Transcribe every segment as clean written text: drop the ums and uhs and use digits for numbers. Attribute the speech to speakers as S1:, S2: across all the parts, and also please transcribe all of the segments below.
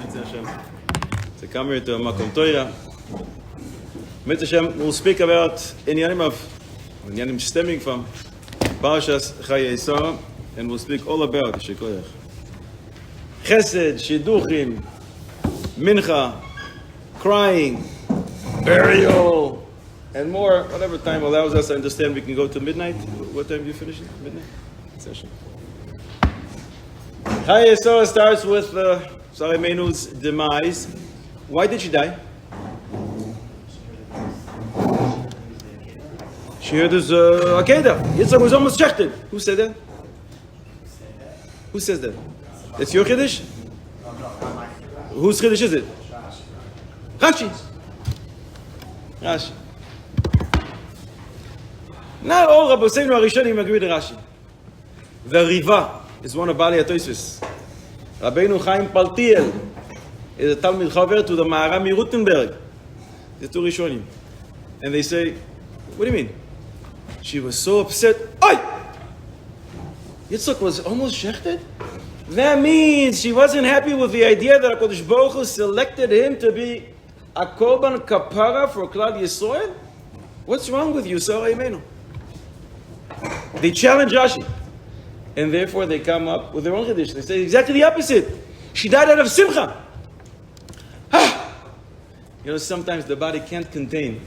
S1: Mitzvah Hashem, to come here to a Makom Torah. Mitzvah Hashem will speak about Inyanim stemming from Parshat Chayei Sara, and we'll speak all about Shikoyach. Chesed, Shidduchim, Mincha, crying, burial, and more, whatever time allows us. I understand we can go to midnight. What time do you finish it? Midnight? Session. Chayei Sara starts with Sara Meinu's demise. Why did she die? She heard this Akedah. Yitzchak was almost shechted. Who said that? Who says that? It's your Chiddush? Whose Chiddush is it? Rashi. Not all Rabboseinu Arishonim agree with Rashi. The Riva is one of Bali HaTosfos. Rabbeinu Chaim Paltiel is a Talmid Chaver to the Maharam Rutenberg. The two Rishonim. And they say, what do you mean? She was so upset. Oi! Yitzchak was almost shechted? That means she wasn't happy with the idea that HaKadosh Baruch Hu selected him to be a korban kapara for Klal Yisrael? What's wrong with you, Sara Imenu? They challenge Rashi. And therefore they come up with their own Chiddush. They say exactly the opposite. She died out of simcha. You know, sometimes the body can't contain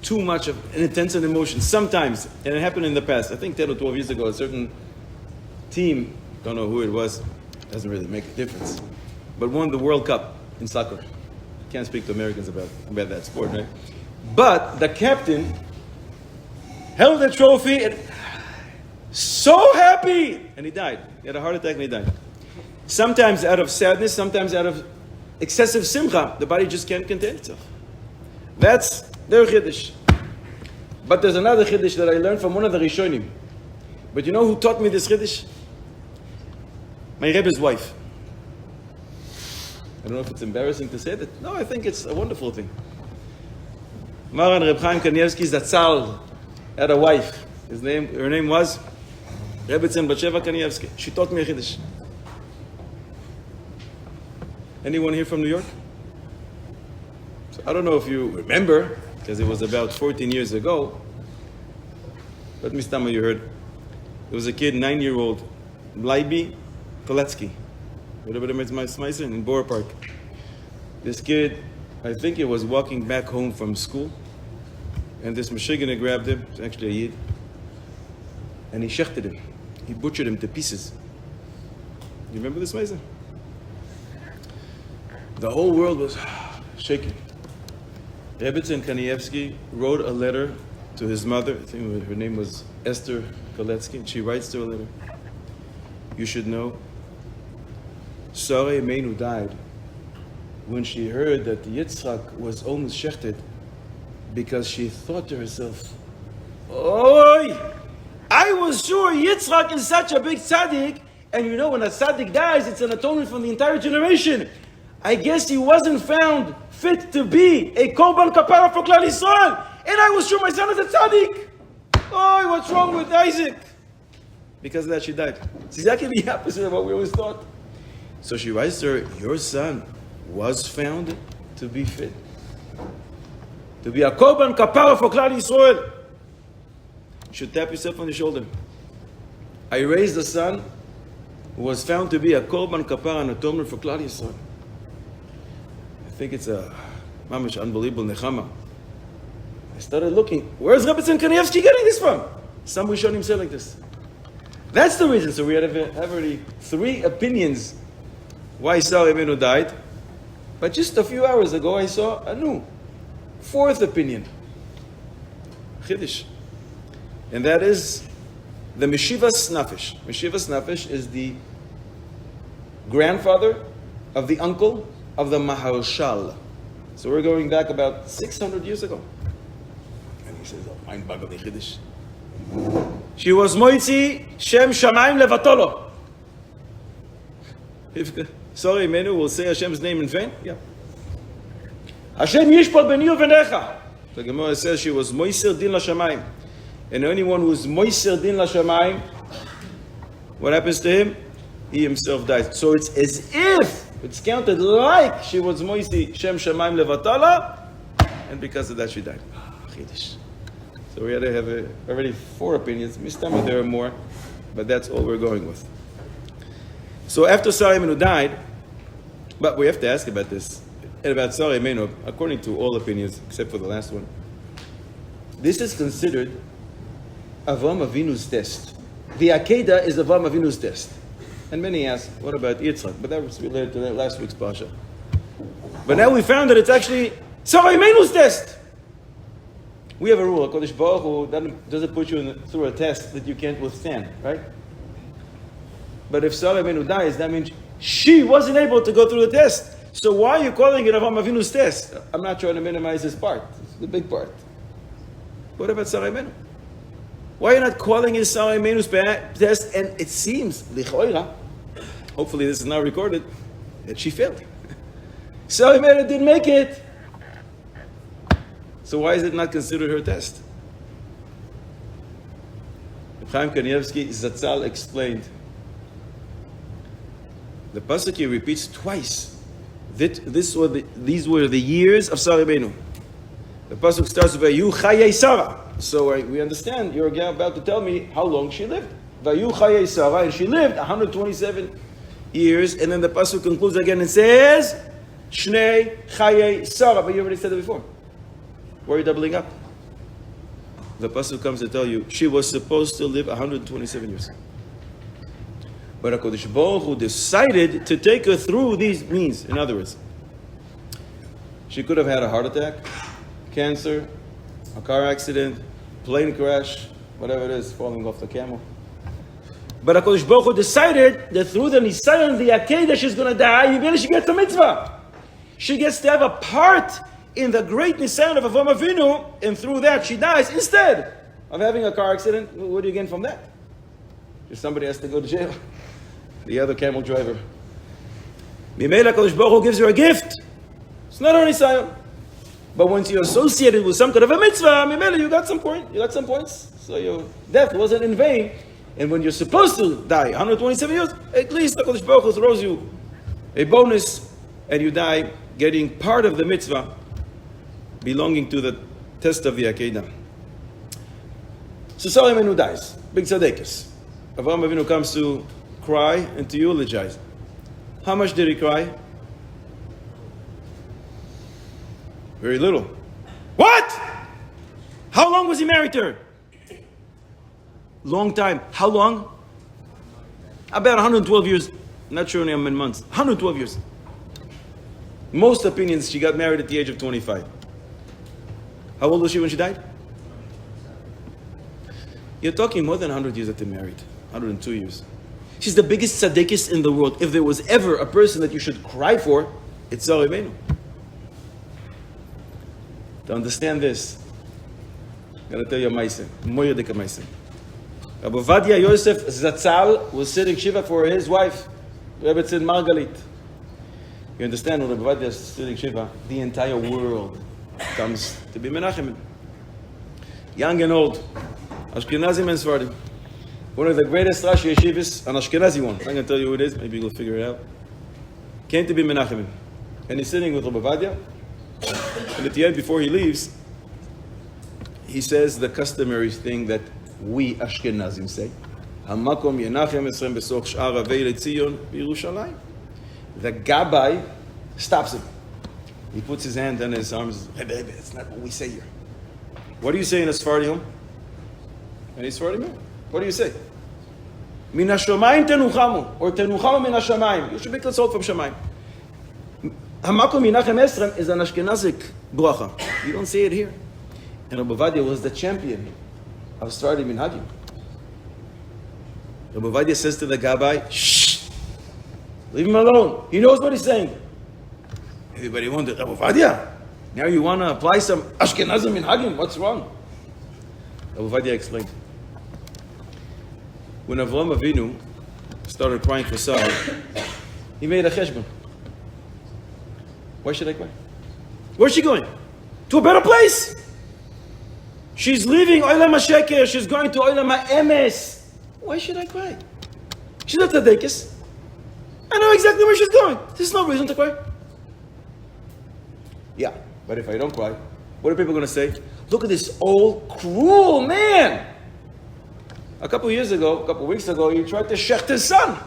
S1: too much of an intense emotion. Sometimes, and it happened in the past. I think 10 or 12 years ago, a certain team, don't know who it was, doesn't really make a difference, but won the World Cup in soccer. Can't speak to Americans about that sport, right? But the captain held the trophy and so happy, and he died. He had a heart attack and he died. Sometimes out of sadness, sometimes out of excessive simcha, the body just can't contain itself. That's their Chiddush. But there's another Chiddush that I learned from one of the Rishonim. But you know who taught me this Chiddush? My Rebbe's wife. I don't know if it's embarrassing to say that. No, I think it's a wonderful thing. Maran Reb Chaim Kanievsky Zatzal had a wife. Her name was Rebbetzin Batsheva Kanievsky. She taught me a Chiddush. Anyone here from New York? So I don't know if you remember, because it was about 14 years ago. Let me stumble, you heard. There was a kid, 9-year-old, Leiby Koletsky, whatever the mitzvah in Borough Park. This kid, I think he was walking back home from school, and this Meshiggana grabbed him, it's actually a Yid, and he shechted him. He butchered him to pieces. You remember this mitzvah? The whole world was shaking. Rebbetzin Kanievsky wrote a letter to his mother. I think her name was Esther Koletsky, and she writes to her letter. You should know, Sara Imenu died when she heard that Yitzchak was almost shechted, because she thought to herself, Oi! I was sure Yitzchak is such a big tzaddik, and you know when a tzaddik dies, it's an atonement from the entire generation. I guess he wasn't found fit to be a korban kapara for Klal Yisrael, and I was sure my son is a tzaddik. Oh, what's wrong with Isaac? Because of that, she died. It's exactly the opposite of what we always thought. So she writes to her, your son was found to be fit, to be a korban kapara for Klal Yisrael. You should tap yourself on the shoulder. I raised a son who was found to be a korban kapara and atonement for Klal Yisrael. I think it's a mamish unbelievable nechama. I started looking, where's Rebbetzin Kanievsky getting this from? Some Rishonim said like this. That's the reason. So we have already 3 opinions why Sara Imenu died. But just a few hours ago, I saw a new 4th opinion. Chiddush. And that is the Yeshivas Nafesh. Yeshivas Nafesh is the grandfather of the uncle of the Maharshal. So we're going back about 600 years ago. And he says, oh, mind-boggling Chiddush. She was Moitzi Shem Shamayim Levatolo. If Sara Imenu will say Hashem's name in vain, yeah. Hashem Yishpol Beni Uvenecha. The Gemara says she was Moiser Din LaShamayim. And anyone who's Moiser Din LaShamayim, what happens to him? He himself dies. So it's as if It's counted like she was Moisi Shem Shemaim Levatala, and because of that she died. Chiddush. So we had to have already 4 opinions. Mistama there are more, but that's all we're going with. So after Sara Imenu died, but we have to ask about this, and about Sara Imenu, according to all opinions, except for the last one. This is considered Avram Avinu's test. The Akedah is Avram Avinu's test. And many ask, what about Yitzchak? But that was related to that last week's Parshat. But now we found that it's actually Sara Imenu's test. We have a rule, HaKadosh Baruch Hu doesn't put you through a test that you can't withstand, right? But if Sara Imenu dies, that means she wasn't able to go through the test. So why are you calling it Avram Avinu's test? I'm not trying to minimize this part. It's the big part. What about Sara Imenu? Why are you not calling it Sara Imenu's test? And it seems, lichoira, hopefully this is now recorded, that she failed. Sara Imenu didn't make it. So why is it not considered her test? Chaim Kanievsky Zatzal explained. The pasuk here repeats twice that these were the years of Sara Imenu. The pasuk starts with Vayu Chayei Sara. So we understand you're about to tell me how long she lived. Vayu Chayei Sara, and she lived 127 years. And then the pasuk concludes again and says Shnei Chayei Sara. But you already said it before. Why are you doubling up? The pasuk comes to tell you she was supposed to live 127 years. But HaKadosh Baruch Hu decided to take her through these means. In other words, she could have had a heart attack, cancer, a car accident, plane crash, whatever it is, falling off the camel. But HaKadosh Baruch Hu decided that through the Nisayon, the Akedah, she's going to die. She gets a mitzvah. She gets to have a part in the great Nisayon of Avram Avinu, and through that she dies instead of having a car accident. What do you gain from that? Just somebody has to go to jail. The other camel driver. Mimela HaKadosh Baruch Hu gives her a gift. It's not only Nisayon. But once you're associated with some kind of a mitzvah, Mimela, you got some points. So your death wasn't in vain. And when you're supposed to die 127 years, at least HaKadosh Baruch Hu throws you a bonus, and you die getting part of the mitzvah belonging to the test of the Akedah. So Sara Imenu dies. Big tzaddikus. Avraham Avinu comes to cry and to eulogize. How much did he cry? Very little. What? How long was he married to her? Long time. How long? About 112 years. Not sure how many months. 112 years. Most opinions, she got married at the age of 25. How old was she when she died? You're talking more than 100 years that they're married. 102 years. She's the biggest tzaddikus in the world. If there was ever a person that you should cry for, it's Sara Imenu. To understand this, I'm going to tell you a ma'aseh. Moyer dika ma'aseh. Rabbi Ovadia Yosef Zatzal was sitting shiva for his wife, Rebbe Tzid Margalit. You understand, when Rabbi Ovadia is sitting shiva, the entire world comes to be Menachem. Young and old, Ashkenazim and Sephardim. One of the greatest Rashi Yeshivas, an Ashkenazi one, I'm going to tell you who it is, maybe you'll figure it out, came to be Menachem. And he's sitting with Rabbi Ovadia, and at the end, before he leaves, he says the customary thing that we Ashkenazim say, Hamakom Yenachem Esrem Besoch Sh'ar Avei Letzion B'Yerushalayim. The Gabbai stops him. He puts his hand on his arms. Rebbe, that's not what we say here. What do you say in a Sephardim? Any Sephardim? What do you say? Min hashamayim tenuchamu, or tenuchamu min hashamayim. You should be consoled from Shamayim. Hamakom Yenachem Esrem is an Ashkenazic bracha. You don't say it here. And Rabbi Ovadia was the champion of starting minhagim. Rabbi Ovadia says to the Gabbai, shh, leave him alone. He knows what he's saying. Everybody wondered, Rabbi Ovadia, now you want to apply some Ashkenazim minhagim? What's wrong? Rabbi Ovadia explained. When Avraham Avinu started crying for Sara, he made a cheshbon. Why should I cry? Where's she going? To a better place. She's leaving Olam HaSheker. She's going to Olam HaEmes. Why should I cry? She's not tzaddikus. I know exactly where she's going. There's no reason to cry. Yeah, but if I don't cry, what are people going to say? Look at this old, cruel man. A couple weeks ago, he tried to shecht his son.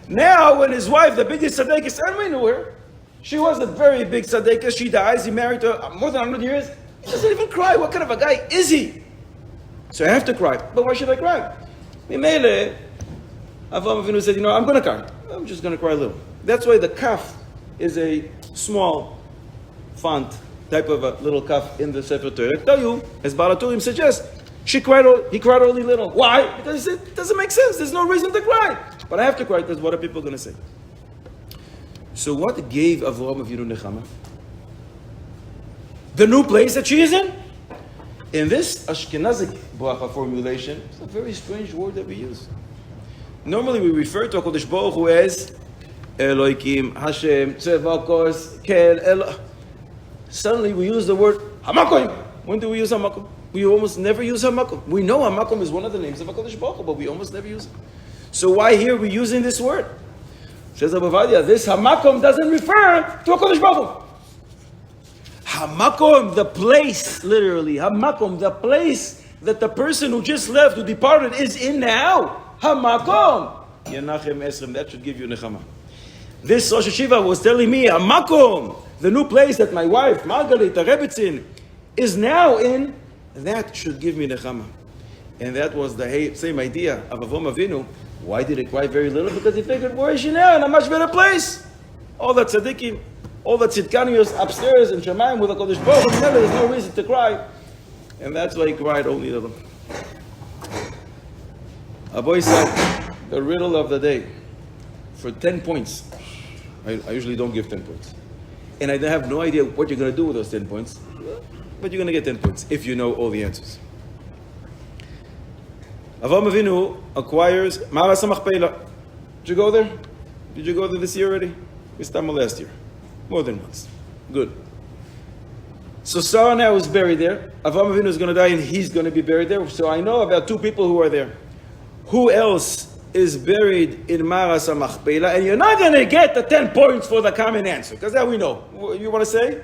S1: Now, when his wife, the biggest tzaddikus, and we knew her, she was a very big tzaddikus, she dies, he married her more than 100 years, he doesn't even cry. What kind of a guy is he? So I have to cry. But why should I cry? Mimele, Avraham Avinu said, I'm going to cry. I'm just going to cry a little. That's why the kaf is a small font, type of a little kaf in the Sefer Torah. I tell you, as Balaturim suggests, he cried only little. Why? Because he said, it doesn't make sense. There's no reason to cry. But I have to cry because what are people going to say? So what gave Avraham Avinu nechama? The new place that she is in? In this Ashkenazic bracha formulation, it's a very strange word that we use. Normally we refer to HaKadosh Baruch Hu as Eloikim, Hashem, Tzevakos, Kel, Elo. Suddenly we use the word Hamakom. When do we use Hamakom? We almost never use Hamakom. We know Hamakom is one of the names of HaKadosh Baruch Hu, but we almost never use it. So why here are we using this word? Says Abu Vadia, this Hamakom doesn't refer to HaKadosh Baruch Hu. Hamakom, the place, literally. Hamakom, the place that the person who just left, who departed, is in now. Hamakom. Yenachem Esrem, that should give you nechama. This Rosh Hashiva was telling me, Hamakom, the new place that my wife, Margaret, the Rebbetzin, is now in, that should give me nechama. And that was the same idea of Avraham Avinu. Why did he cry very little? Because he figured, where is she now? In a much better place. All the tzaddikim, all the tzidkanios upstairs in Shemayim with HaKadosh Baruch Hu, there's no reason to cry. And that's why he cried only little. Aboy said, the riddle of the day, for 10 points. I usually don't give 10 points. And I have no idea what you're going to do with those 10 points. But you're going to get 10 points if you know all the answers. Avraham Avinu acquires Ma'aras HaMachpelah. Did you go there? Did you go there this year already? We started last year. More than once. Good. So Sara now is buried there. Avraham Avinu is going to die and he's going to be buried there. So I know about 2 people who are there. Who else is buried in Ma'aras HaMachpelah? And you're not going to get the 10 points for the common answer. Because that we know. You want to say?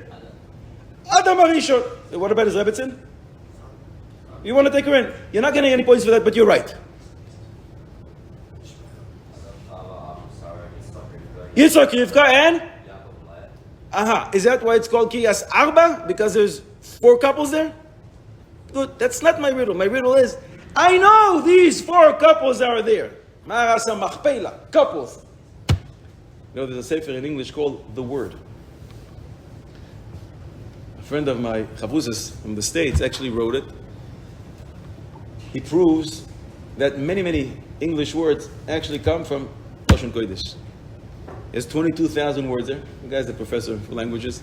S1: Adam HaRishon. What about his Rebbetzin? You want to take her in? You're not getting any points for that, but you're right. Yitzhak, Rivka, and? Is that why it's called Kiyas Arba? Because there's 4 couples there? Good. That's not my riddle. My riddle is, I know these 4 couples are there. Ma'aras HaMachpelah. Couples. There's a sefer in English called The Word. A friend of my Chavuzas from the States actually wrote it. He proves that many English words actually come from Lashon Kodesh. There's 22,000 words there. The guy's the professor for languages.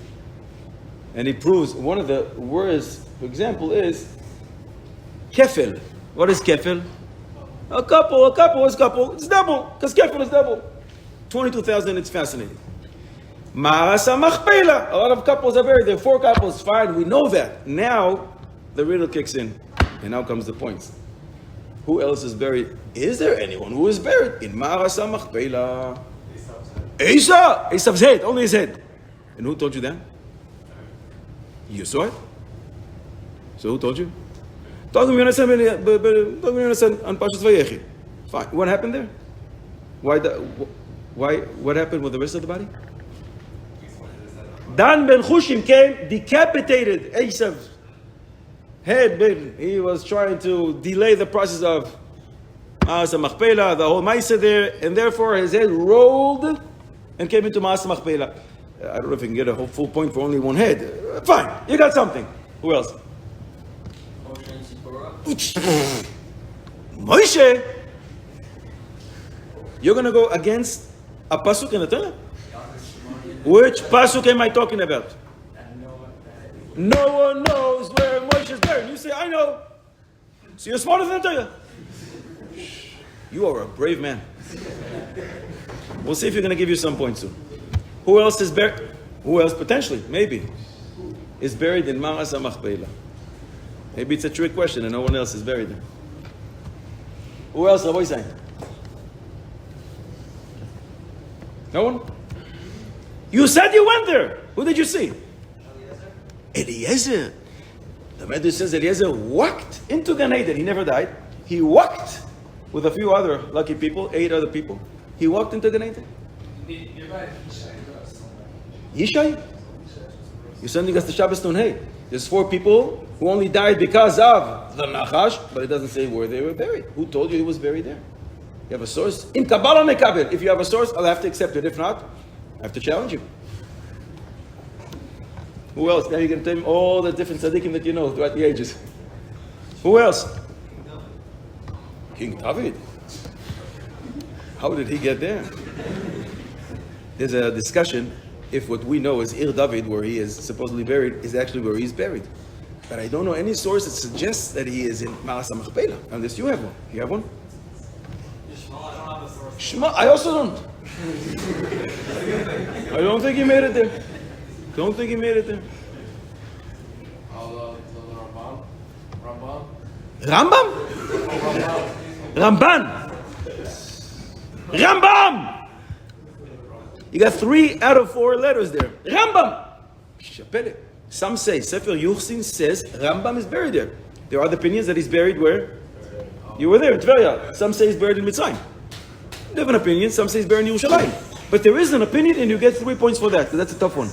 S1: And he proves one of the words, for example, is kefil. What is kefil? A couple is couple. It's double, because kefil is double. 22,000, it's fascinating. Ma'aras HaMachpelah. A lot of couples are buried there. 4 couples, fine, we know that. Now, the riddle kicks in. And now comes the points. Who else is buried? Is there anyone who is buried in Ma'aras HaMachpelah? Esav's head, only his head. And who told you that? You saw it? So who told you? Talking on Parshat Vayechi. Fine. What happened there? What happened with the rest of the body? Dan ben Chushim came, decapitated Esav's head. He was trying to delay the process of Ma'aras HaMachpelah, the whole Maisa there, and therefore his head rolled and came into Ma'aras HaMachpelah. I don't know if you can get a whole full point for only one head. Fine, you got something. Who else? Moshe! You're going to go against a pasuk in the Torah? Which pasuk am I talking about? No one knows where Moshe is buried. You say, I know. So you're smarter than the Torah. You are a brave man. We'll see if you're going to give you some points soon. Who else is buried? Who else potentially, maybe, is buried in Ma'aras HaMachpelah? Maybe it's a trick question and no one else is buried there. Who else, Rabbi Zain? No one? You said you went there. Who did you see? Eliezer. The Medrash says Eliezer walked into Gan Eden. He never died. He walked with a few other lucky people, 8 other people. He walked into Gan Eden. Yishai? You're sending us to Shabbos Tunhei. There's 4 people who only died because of the Nachash, but it doesn't say where they were buried. Who told you he was buried there? You have a source? In Kabbalah Mekabel. If you have a source, I'll have to accept it. If not, I have to challenge you. Who else? Now you're going to tell me all the different tzaddikim that you know throughout the ages. Who else? King David. How did he get there? There's a discussion if what we know is Ir David, where he is supposedly buried, is actually where he's buried. But I don't know any source that suggests that he is in Ma'as HaMachpelah, unless you have one. You have one? Shema, I also don't. I don't think he made it there. Don't think he made it there. Rambam? Ramban. Rambam. You got 3 out of 4 letters there. Rambam. Some say, Sefer Yuchsin says Rambam is buried there. There are other opinions that he's buried where? You were there, in Tveria. Some say he's buried in Mitzrayim. Different opinions. Some say he's buried in Yerushalayim. But there is an opinion and you get 3 points for that. So that's a tough one.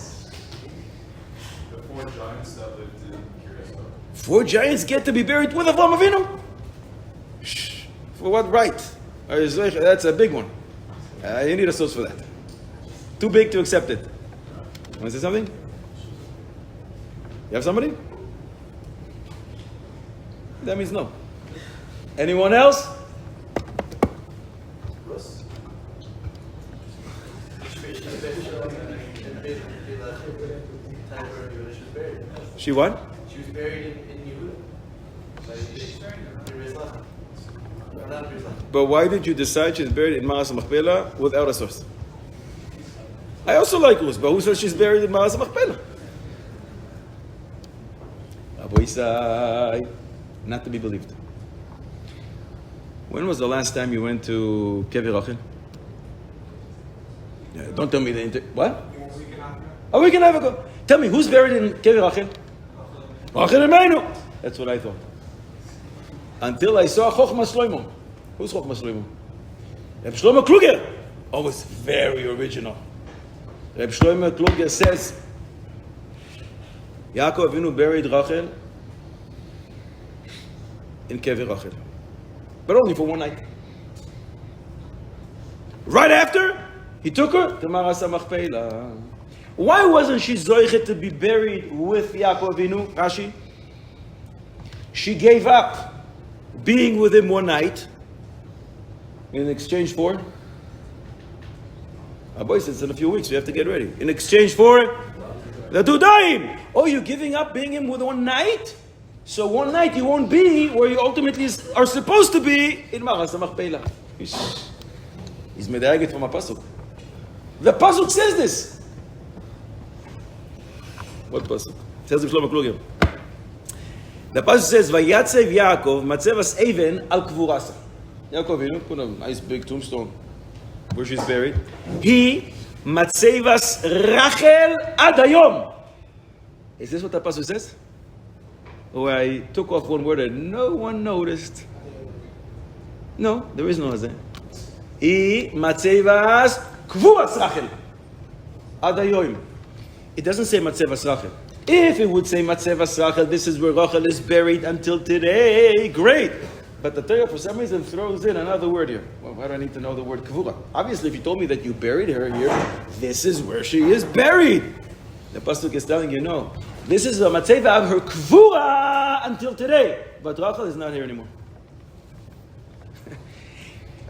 S2: The 4 giants that lived in Kiryas.
S1: 4 giants get to be buried with Avraham Avinu? For what right? That's a big one. You need a source for that. Too big to accept it. Want to say something? You have somebody? That means no. Anyone else? She what?
S3: She was buried in Yehuda.
S1: But why did you decide she's buried in Ma'as HaMachpelah without a source? I also like Rus, but who says she's buried in Ma'as HaMachpelah? Abu Isai, not to be believed. When was the last time you went to Kever Rachel? Don't tell me what? A week and a half ago. Tell me, who's buried in Kever Rachel? Rachel Emeinu. That's what I thought. Until I saw Chochma Shlomo. Who's Chochma Shlomo? Reb Shlomo Kluger. Oh, it's very original. Reb Shlomo Kluger says, Yaakov Avinu buried Rachel in Kever Rachel. But only for one night. Right after, he took her to Ma'as HaMachpelah. Why wasn't she zoichet to be buried with Yaakov Avinu, Rashi? She gave up being with him one night in exchange for our boy says in a few weeks we have to get ready. In exchange for the Dudaim. Oh, you're giving up being him with one night? So one night you won't be where you ultimately are supposed to be in Ma'as HaMachpelah. He's medayagit from a pasuk. The pasuk says this. What pasuk? It says in Shlomo Kluger. The pasuk says, "Vayatzev Yaakov matzevas even al kvurasa." Yaakov, put a nice big tombstone where she's buried. He matzevas Rachel ad hayom. Is this what the pasuk says? Oh, I took off one word and no one noticed. No, there is no hazeh. He matzevas kvuras Rachel ad hayom. It doesn't say matzevas Rachel. If it would say matzevas Rachel, this is where Rachel is buried until today. Great. But the Torah, for some reason, throws in another word here. Well, why do I need to know the word kvura? Obviously, if you told me that you buried her here, this is where she is buried. The pasuk is telling you, no. This is the matzeva of her kvura until today. But Rachel is not here anymore.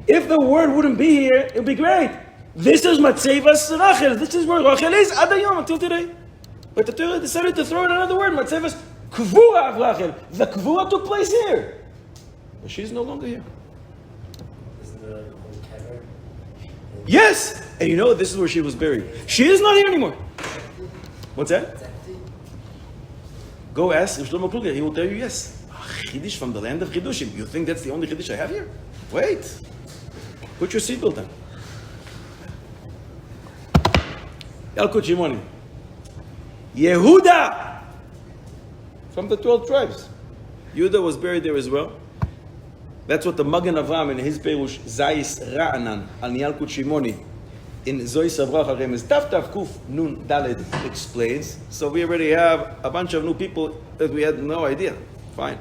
S1: If the word wouldn't be here, it would be great. This is matzevas Rachel. This is where Rachel is ad hayom until today. But the Torah decided to throw in another word, matzevas kvura of Rachel. The kvura took place here. But she's no longer here.
S3: Isn't there like a whole kever?
S1: Yes! And you know, this is where she was buried. She is not here anymore. What's that? Go ask Shlomo Kluger, he will tell you yes. Chiddush from the land of Chiddushim. You think that's the only Chiddush I have here? Wait. Put your seatbelt on. Yalkut Shimoni. Yehuda! From the 12 tribes. Yehuda was buried there as well. That's what the Magen Avraham in his Perush Zayis Ra'anan al Yalkut Shimoni in Zois Avrach Haremes Taf Taf Kuf Nun Daled explains. So we already have a bunch of new people that we had no idea. Fine.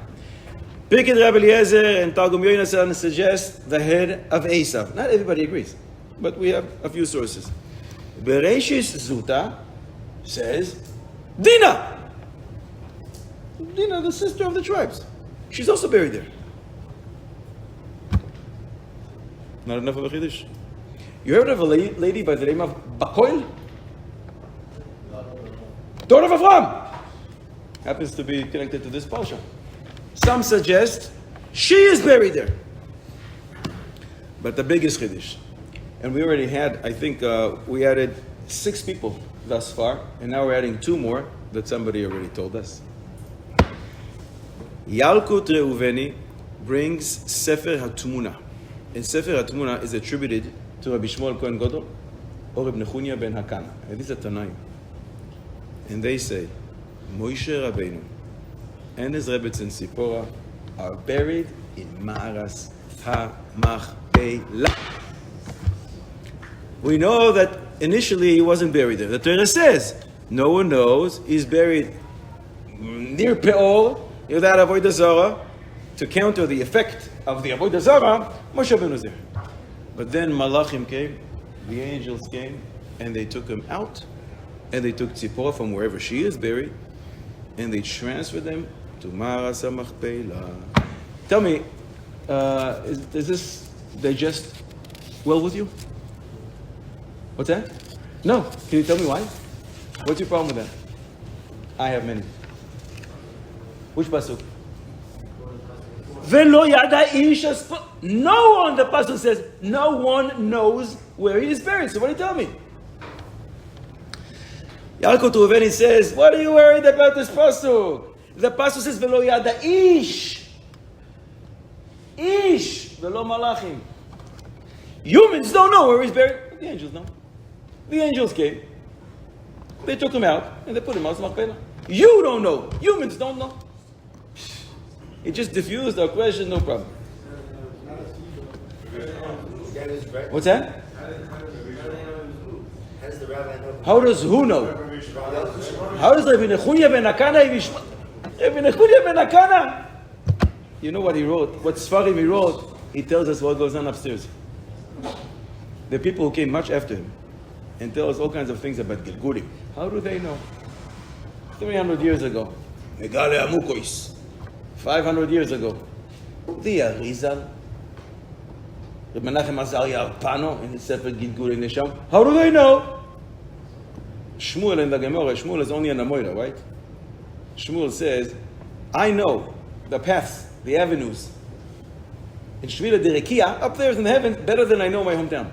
S1: Pirkei Rabbi Eliezer and Targum Yonasan suggest the head of Esav. Not everybody agrees, but we have a few sources. Bereshis Zuta says Dinah. Dinah, the sister of the tribes. She's also buried there. Not enough of a chiddush. You heard of a lady by the name of Bakoil? Daughter of Avram. Happens to be connected to this Parshat. Some suggest she is buried there. But the biggest chiddush, and we already had, I think we added 6 people thus far, and now we're adding 2 more that somebody already told us. Yalkut Reuveni brings Sefer HaTmuna. And Sefer HaTmuna is attributed to Rabbi Shmuel Kohen Gadol or Rabbi Nechunya ben Hakana. And these are Tanaim. And they say, Moshe Rabbeinu and his Rebbetzin and Sipora are buried in Ma'aras HaMachpelah. We know that initially he wasn't buried there. The Torah says, no one knows he's buried near Peor, near that Avodah Zarah, to counter the effect of the Avodah Zarah. Moshe Rabbeinu was there. But then Malachim came, the angels came, and they took him out, and they took Tzipora from wherever she is buried, and they transferred them to Ma'aras HaMachpelah. Tell me, does this digest well with you? What's that? No. Can you tell me why? What's your problem with that? I have many. Which pasuk? Velo yada ish. No one, the pasuk says, no one knows where he is buried. So what do you tell me? Yalkut Reuveni says, what are you worried about this pasuk? The pasuk says, Velo yada ish. Ish. Velo malachim. Humans don't know where he's buried, but the angels know. The angels came. They took him out, and they put him out of Machpelah. You don't know. Humans don't know. It just diffused our question, no problem. What's that? How does who know? How does Rabbi Nechunya ben Hakana? Rabbi Nechunya ben Hakana. You know what he wrote? What Sfarim he wrote? He tells us what goes on upstairs. The people who came much after him and tell us all kinds of things about Gilgulim. How do they know? 300 years ago. Megale Amukois. 500 years ago. The Arizal. The Menachem Azariah Pano in his Sefer Gilgulim Nesham. How do they know? Shmuel in the Gemara. Shmuel is only an Amoira, right? Shmuel says, I know the paths, the avenues in Shvila Derekia, up there in the heavens, better than I know my hometown.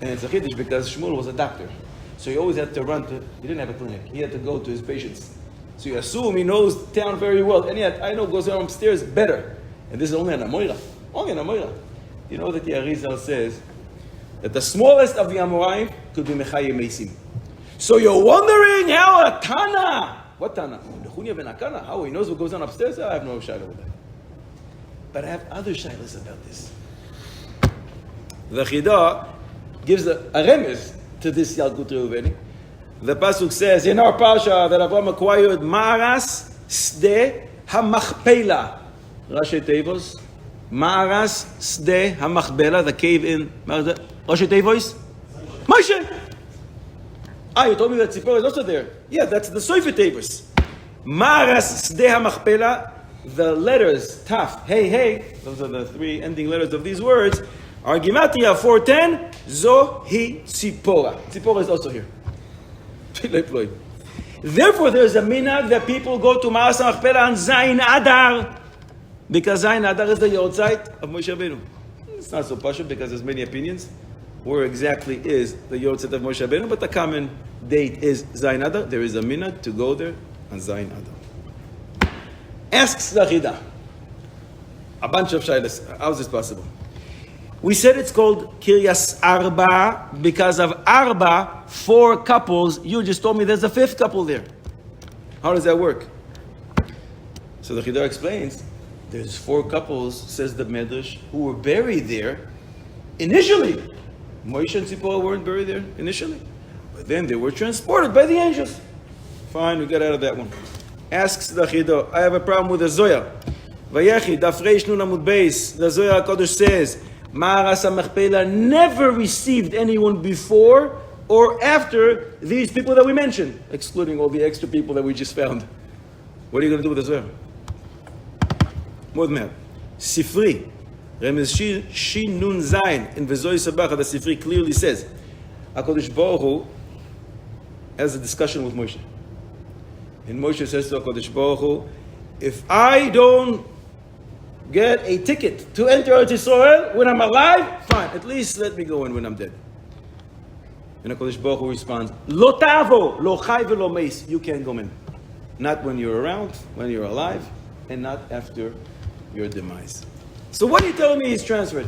S1: And it's a chiddush because Shmuel was a doctor. So he always had to run to, he didn't have a clinic, he had to go to his patients. So you assume he knows town very well, and yet I know goes down upstairs better. And this is only an Amoira. Only an Amoira. You know that the Arizal says that the smallest of the Amoraim could be Mechaye Meisim. So you're wondering how a Tana, what Tana? Nechunya ben Hakana, how he knows what goes on upstairs? I have no shayla with that. But I have other shaylas about this. The Chidah gives a remez to this Yalkut Reuveni. The pasuk says in our parsha that Avraham acquired Ma'aras Sde HaMachpelah. Rashi Tevos. Ma'aras Sde HaMachpelah, the cave in Rashi Tevos. Moshe. You told me that Tzipor is also there. Yeah, that's the Sofer Tevos. Ma'aras Sde HaMachpelah. The letters Taf, Hey, those are the 3 ending letters of these words. Our Gematria 410, Zohi Tzipora. Tzipora is also here. Therefore, there's a minhag that people go to Ma'aras HaMachpelah on Zayin Adar, because Zayin Adar is the Yortzeit of Moshe Rabbeinu. It's not so pashut because there's many opinions where exactly is the Yortzeit of Moshe Rabbeinu, but the common date is Zayin Adar. There is a minhag to go there on Zayin Adar. Asks the Chidah, a bunch of shaylas, how is this possible? We said it's called Kiryas Arba because of Arba, 4 couples. You just told me there's a 5th couple there. How does that work? So the Chidar explains, there's 4 couples, says the Medrash, who were buried there initially. Moshe and Tzipporah weren't buried there initially. But then they were transported by the angels. Fine, we got out of that one. Asks the Chidar, I have a problem with the Zoya. Vayechi, Daf Reish Nun Amud Beis, the Zoya HaKadosh says, Ma'aras HaMachpelah never received anyone before or after these people that we mentioned, excluding all the extra people that we just found. What are you going to do with the Zoya? More than that. Sifri, Remez Shin Nun Zayin, in Vezoy Sabacha, the Sifri clearly says, HaKadosh Baruch Hu has a discussion with Moshe. And Moshe says to HaKadosh Baruch Hu, if I don't get a ticket to enter Eretz Yisrael when I'm alive, fine, at least let me go in when I'm dead. And HaKadosh Baruch Hu responds, Lo tavo, lo chai velo meis, you can't go in. Not when you're around, when you're alive, and not after your demise. So what are you telling me he's transferred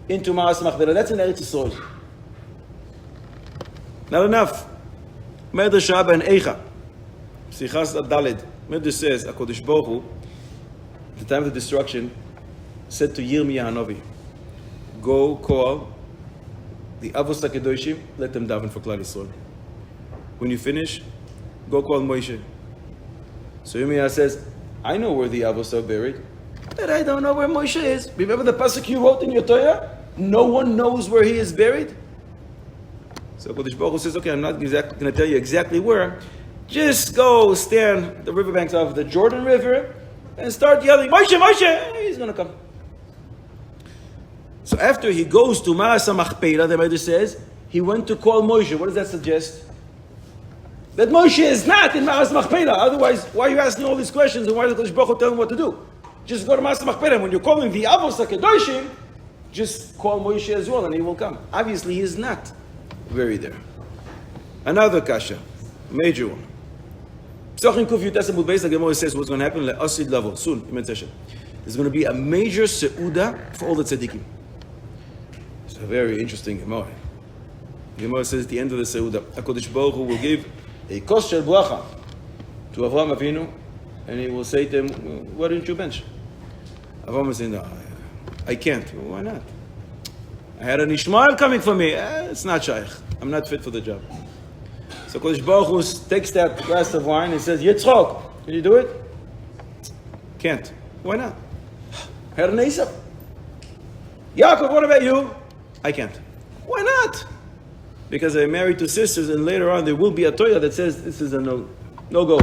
S1: into Ma'as Machpelah? That's in Eretz Yisrael. Not enough. Medrash Rabba and Eicha. Sichas Adaled. Medrash says, HaKadosh Baruch Hu, at the time of the destruction, said to Yirmiyah Hanavi, go call the Avos HaKadoshim, let them daven for Klal Yisrael. When you finish, go call Moshe. So Yirmiyah says, I know where the Avos are buried, but I don't know where Moshe is. Remember the pasuk you wrote in your Torah? No one knows where he is buried. So HaKadosh Baruch Hu says, okay, I'm not going to tell you exactly where. Just go stand at the riverbanks of the Jordan River and start yelling, Moshe, Moshe! He's going to come. So after he goes to Ma'as HaMachpelah, the Medrash says, he went to call Moshe. What does that suggest? That Moshe is not in Ma'as HaMachpelah. Otherwise, why are you asking all these questions and why does HaKadosh Baruch Hu tell him what to do? Just go to Ma'as HaMachpelah. When you're calling the Avos HaKadoshim, just call Moshe as well and he will come. Obviously, he is not buried there. Another kasha, major one. Psachim Kuf Yutes Amud Beis, the Gemara says what's going to happen le'asid lavo soon. There's going to be a major seuda for all the tzaddikim. It's a very interesting Gemara. The Gemara says at the end of the seuda, HaKadosh Baruch Hu will give a kos shel bracha to Avraham Avinu, and he will say to him, "Why don't you bench?" Avraham will say, "No, I can't." Well, why not? I had an Ishmael coming for me. It's not shaykh. I'm not fit for the job. So HaKadosh Baruch Hu takes that glass of wine and says, Yitzchok, can you do it? Can't. Why not? I had an Esau. Yaakov, what about you? I can't. Why not? Because I'm married to sisters and later on there will be a Torah that says this is a no-go.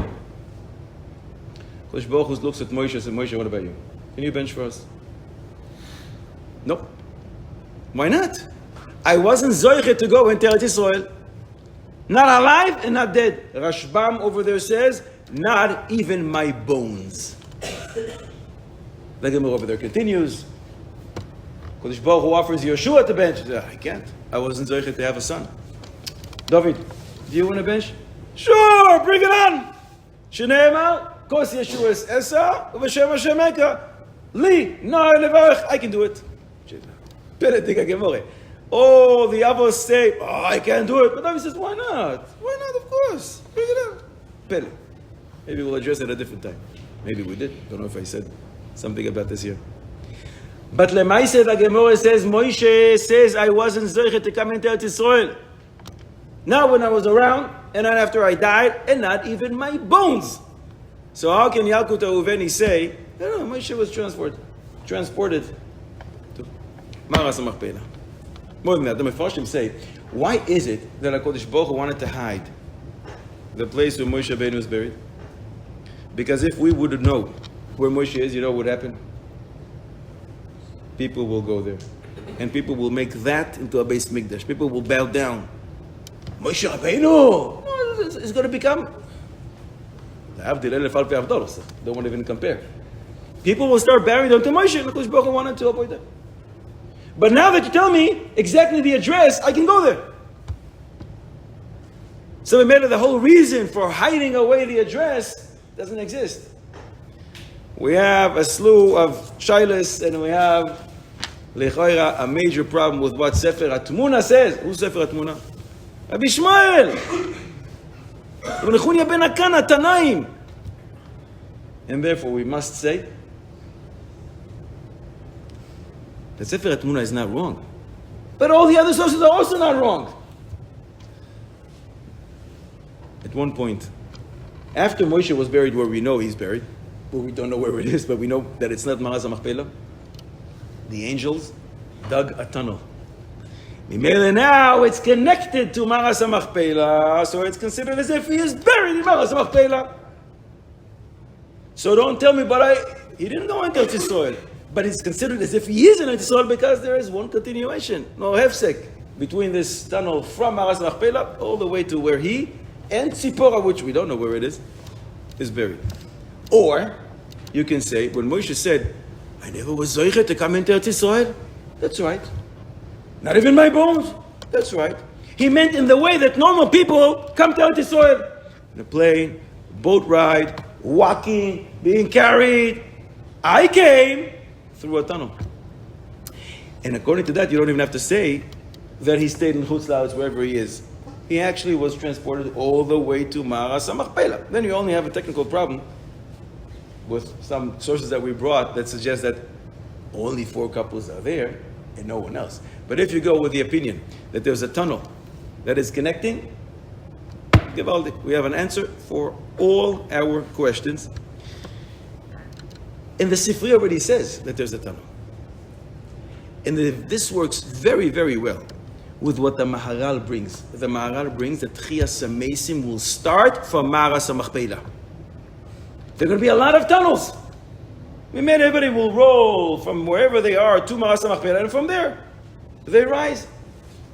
S1: HaKadosh Baruch Hu looks at Moshe and says, Moshe, what about you? Can you bench for us? Nope. Why not? I wasn't zoichet to go into Eretz Yisrael. Not alive and not dead. Rashbam over there says, not even my bones. The Gemara over there continues. Kodesh Baruch Hu offers Yeshua to bench. I can't. I wasn't zoichet to have a son. David, do you want to bench? Sure, bring it on. Shneimah, kos Yeshua es esa, v'shem Hashem eka. Li, no, nevarech, I can do it. Peretika Gemara. Oh, the Avos say, I can't do it. But David says, why not? Why not? Of course. Bring it up. Pele. Maybe we'll address it at a different time. Maybe we did. Don't know if I said something about this here. But Lemaise, the Gemara says, Moshe says, I wasn't zeichet to come into Eretz Yisrael. Not when I was around, and not after I died, and not even my bones. So how can Yalkut Reuveni say, no, Moshe was transported to Ma'as HaMachpelah? More than that, the Mefarshim say, why is it that HaKadosh Baruch Hu wanted to hide the place where Moshe Rabbeinu was buried? Because if we would know where Moshe is, you know what would happen? People will go there. And people will make that into a Beis Mikdash. People will bow down. Moshe Rabbeinu! It's going to become... Don't want to even compare. People will start bowing down to Moshe, and HaKadosh Baruch Hu wanted to avoid that. But now that you tell me exactly the address, I can go there. So we made it the whole reason for hiding away the address doesn't exist. We have a slew of shilas and we have Lechoira, a major problem with what Sefer HaTmuna says. Who's Sefer HaTmuna? Rabbi Shmuel. Rabbi Nechunya ben Akana, Tanaim. And therefore we must say that Sefer HaTmuna is not wrong. But all the other sources are also not wrong. At one point, after Moshe was buried where we know he's buried, where we don't know where it is, but we know that it's not Maras HaMachpelah, the angels dug a tunnel. Now it's connected to Maras HaMachpelah, so it's considered as if he is buried in Maras HaMachpelah. So don't tell me, he didn't go into Eretz Yisrael, but it's considered as if he is in Eretz Yisrael because there is one continuation, no hefsek, between this tunnel from Maras HaMachpelah all the way to where he and Tzipora, which we don't know where it is buried. Or you can say, when Moshe said, I never was zoichet to come into Eretz Yisrael, that's right. Not even my bones, that's right. He meant in the way that normal people come to Eretz Yisrael. In a plane, boat ride, walking, being carried. I came through a tunnel. And according to that, you don't even have to say that he stayed in Chutz La'aretz wherever he is. He actually was transported all the way to Maras HaMachpelah. Then you only have a technical problem with some sources that we brought that suggest that only 4 couples are there and no one else. But if you go with the opinion that there's a tunnel that is connecting, Givaldik, we have an answer for all our questions. And the Sifri already says that there's a tunnel. And this works very, very well with what the Maharal brings. The Maharal brings that Tchias HaMeisim will start from Maras HaMachpelah. There are going to be a lot of tunnels. Everybody will roll from wherever they are to Maras HaMachpelah, and from there, they rise.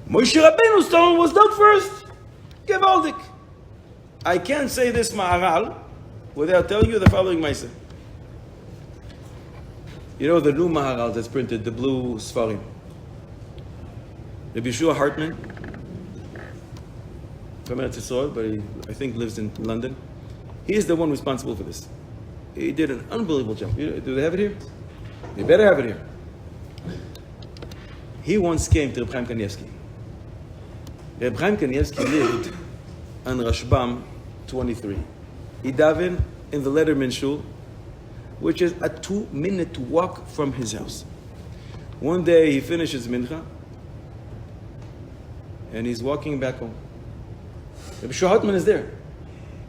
S1: Moshe Rabbeinu's tunnel was dug first. Gevaldik. I can't say this Maharal without telling you the following Maaseh. You know the new Maharal that's printed, the blue Sfarim. Rabbi Yeshua Hartman, from Eretz Yisrael, but he, I think, lives in London. He is the one responsible for this. He did an unbelievable job. Do they have it here? They better have it here. He once came to Reb Chaim Kanievsky. Reb Chaim Kanievsky lived on Rashbam 23. He davened in the Letterman Shul, which is a 2-minute walk from his house. One day he finishes mincha, and he's walking back home. Rabbi Yeshua Hartman is there.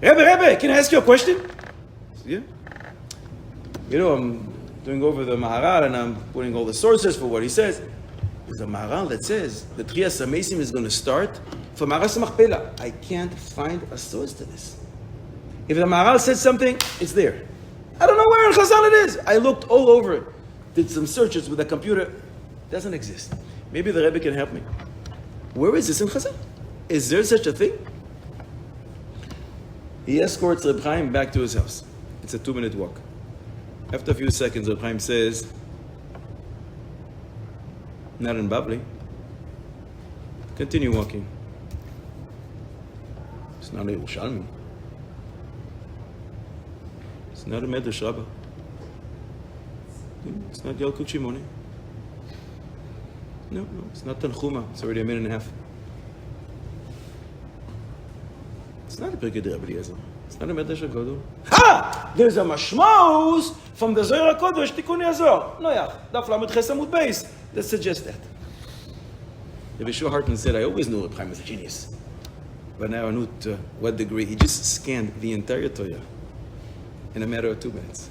S1: Rebbe, can I ask you a question? Yeah. You know, I'm doing over the Maharal and I'm putting all the sources for what he says. There's a Maharal that says the Tchias HaMeisim is going to start from Maras HaMachpelah. I can't find a source to this. If the Maharal said something, it's there. I don't know where in Chazal it is. I looked all over it. Did some searches with a computer. It doesn't exist. Maybe the Rebbe can help me. Where is this in Chazal? Is there such a thing? He escorts Reb Chaim back to his house. It's a 2-minute walk. After a few seconds, Reb Chaim says, not in Babli. Continue walking. It's not a Yerushalmi. It's not a Medrash Rabbah. It's not Yalkut Shimoni. No, it's not Tanchuma. It's already a minute and a half. It's not a Pirkei de Rabbi Eliezer. It's not a Medrash HaGodol. Ha! There's a mashmos from the Zohar HaKodesh, Tikkun Yazor. Noyach, Daf Lamed Ches Amud Beis, that suggests that. Rabbi Yeshua Hartman said, I always knew Reb Chaim was a genius. But now I knew to what degree. He just scanned the entire Torah in a matter of 2 minutes.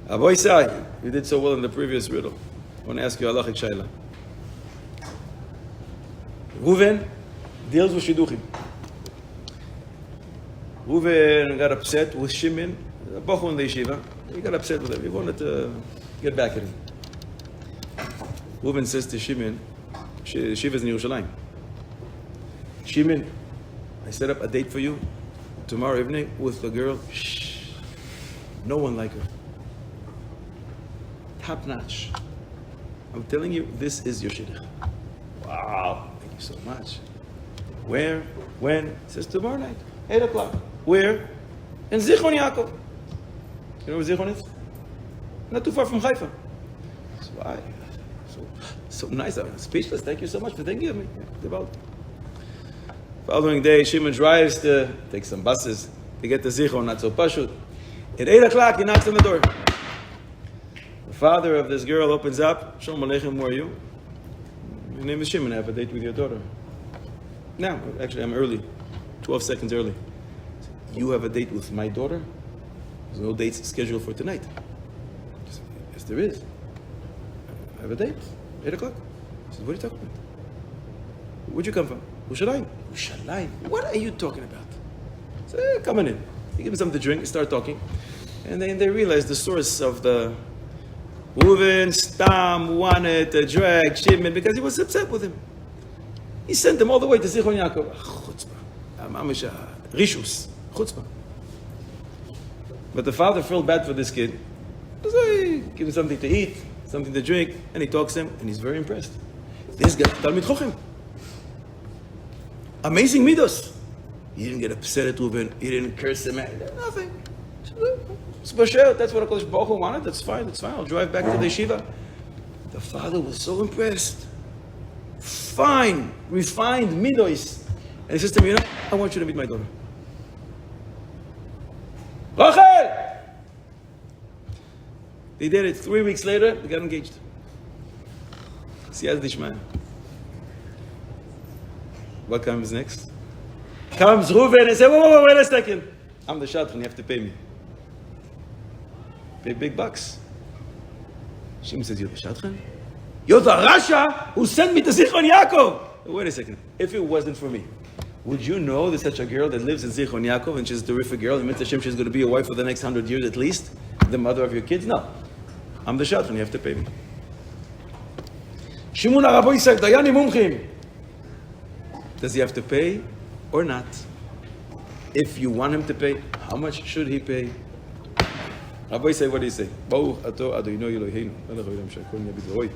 S1: Avoy Sai, you did so well in the previous riddle. I want to ask you a halachic shayla. Reuven deals with shidduchim. Reuven got upset with Shimon, a bochur in the yeshiva. He got upset with him. He wanted to get back at him. Reuven says to Shimon, yeshiva is in Yerushalayim. Shimon, I set up a date for you tomorrow evening with a girl. Shh, no one like her. Top notch. I'm telling you, this is your shidduch. Wow, thank you so much. Where? When? It says tomorrow night, 8 o'clock. Where? In Zichron Yaakov. You know where Zichron is? not too far from Haifa. So so nice. I'm speechless. Thank you so much for thinking of me. Devout. Following day, Shimon drives to take some buses to get to Zichron, not so pashut. At 8 o'clock, he knocks on the door. The father of this girl opens up. Shalom Aleichem, who are you? My name is Shimon. I have a date with your daughter. Now, actually, I'm early. 12 seconds early. You have a date with my daughter? There's no dates scheduled for tonight. Yes, there is. I have a date. 8 o'clock. He says, what are you talking about? Where'd you come from? Yerushalayim. Yerushalayim? What are you talking about? So, coming in. You give him something to drink, you start talking. And then they realize the source of the Reuven Stam wanted to drag Shimon because he was upset with him. He sent him all the way to Zichron Yaakov. Chutzpah. Rishus. Chutzpah. But the father felt bad for this kid. So he gives him something to eat, something to drink, and he talks to him, and he's very impressed. This guy, Talmid Chochem. Amazing midos. He didn't get upset at Reuven. He didn't curse him. Nothing. It's Parshat. That's what HaKadosh Baruch Hu wanted. That's fine. I'll drive back to the Yeshiva. The father was so impressed. Fine, refined midos. And he says to me, I want you to meet my daughter. Rachel! They did it 3 weeks later. They got engaged. Siyaz Dishman. What comes next? Comes Reuven and says, wait a second. I'm the shadchan, you have to pay me. Pay big bucks. Shimon says, you're the shadchan? You're the Rasha who sent me to Zichron Yaakov. Wait a second. If it wasn't for me, would you know there's such a girl that lives in Zichron Yaakov and she's a terrific girl and Mitzvah Hashem, she's going to be your wife for the next 100 years at least? The mother of your kids? No. I'm the shadchan, you have to pay me. Shimon Arabo Yisrael, Dayani Mumchim. Does he have to pay or not? If you want him to pay, how much should he pay? Rabbi say, what do you say? Baruch ato Adonai Eloheinu melech haolam she'akol nהיה b'dvoroi.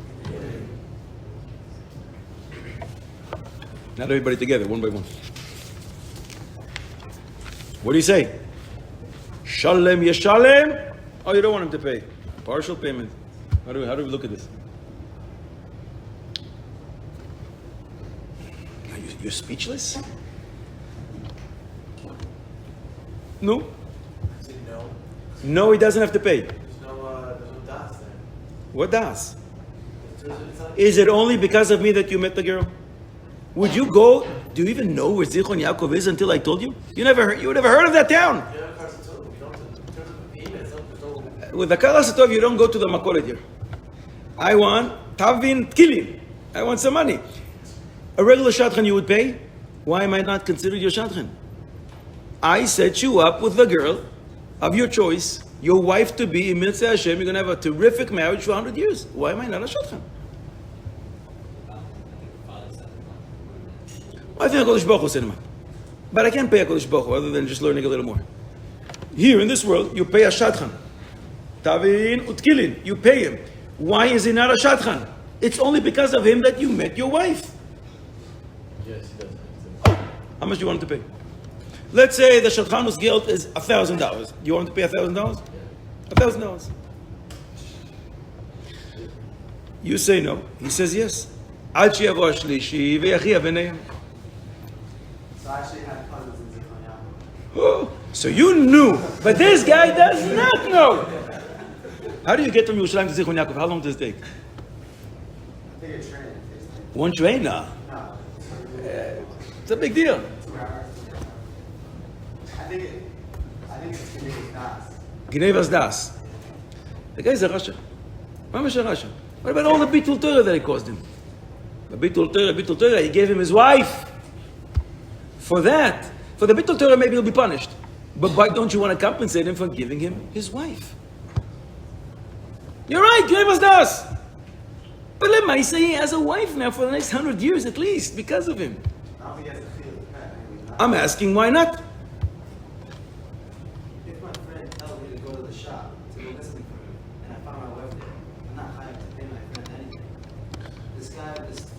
S1: Not everybody together, one by one. What do you say? Shalem yeshalem? Oh, you don't want him to pay. Partial payment. How do we look at this? You're speechless? No?
S3: Is it no?
S1: No, he doesn't have to pay.
S3: There's no das there.
S1: What das?
S3: It's not,
S1: Is it only because of me that you met the girl? Would you go? Do you even know where Zichron Yaakov is until I told you? You would never heard of that town.
S3: you have cars to you don't, in terms of payments, there's no...
S1: With the Karasatov, you don't go to the Makolet here. I want Tavin Tkilin. I want some money. A regular shadchan you would pay? Why am I not considered your shadchan? I set you up with the girl of your choice, your wife to be, in Mitzvah Hashem, you're going to have a terrific marriage for 100 years. Why am I not a shadchan? I think HaKadosh Baruch Hu said him up. But I can't pay HaKadosh Baruch Hu other than just learning a little more. Here in this world, you pay a shadchan. Tavin utkilin, you pay him. Why is he not a shadchan? It's only because of him that you met your wife.
S3: Yes, he does.
S1: How much do you want him to pay? Let's say the shadchanus guilt is $1,000. You want him to pay $1,000? $1,000. You say no. He says yes. Ad sheyavo hashlishi ve'yachia b'neihem.
S3: So I actually had cousins in Zichron Yaakov.
S1: Oh, so you knew, but this guy does not know. How do you get from Yerushalayim to Zichron Yaakov? How long does it take?
S3: I think a train.
S1: One train? No.
S3: No.
S1: It's a big deal.
S3: 2 hours. I think it's Geneva Das.
S1: Gnevas das. The guy's a Rasha. Mamash a Rasha. What about all the Bitul Torah that he caused him? The Bitul Torah, he gave him his wife. For that, for the Bitul Torah, maybe he'll be punished. But why don't you want to compensate him for giving him his wife? You're right, Gnevas das. But let me say he has a wife now for the next 100 years at least because of him.
S3: I don't think he has to feel it.
S1: I'm asking why not?
S3: If my friend tells me to go to the shop to go listen for him, and I find my wife there, I'm not hired to pay my friend anything. This guy,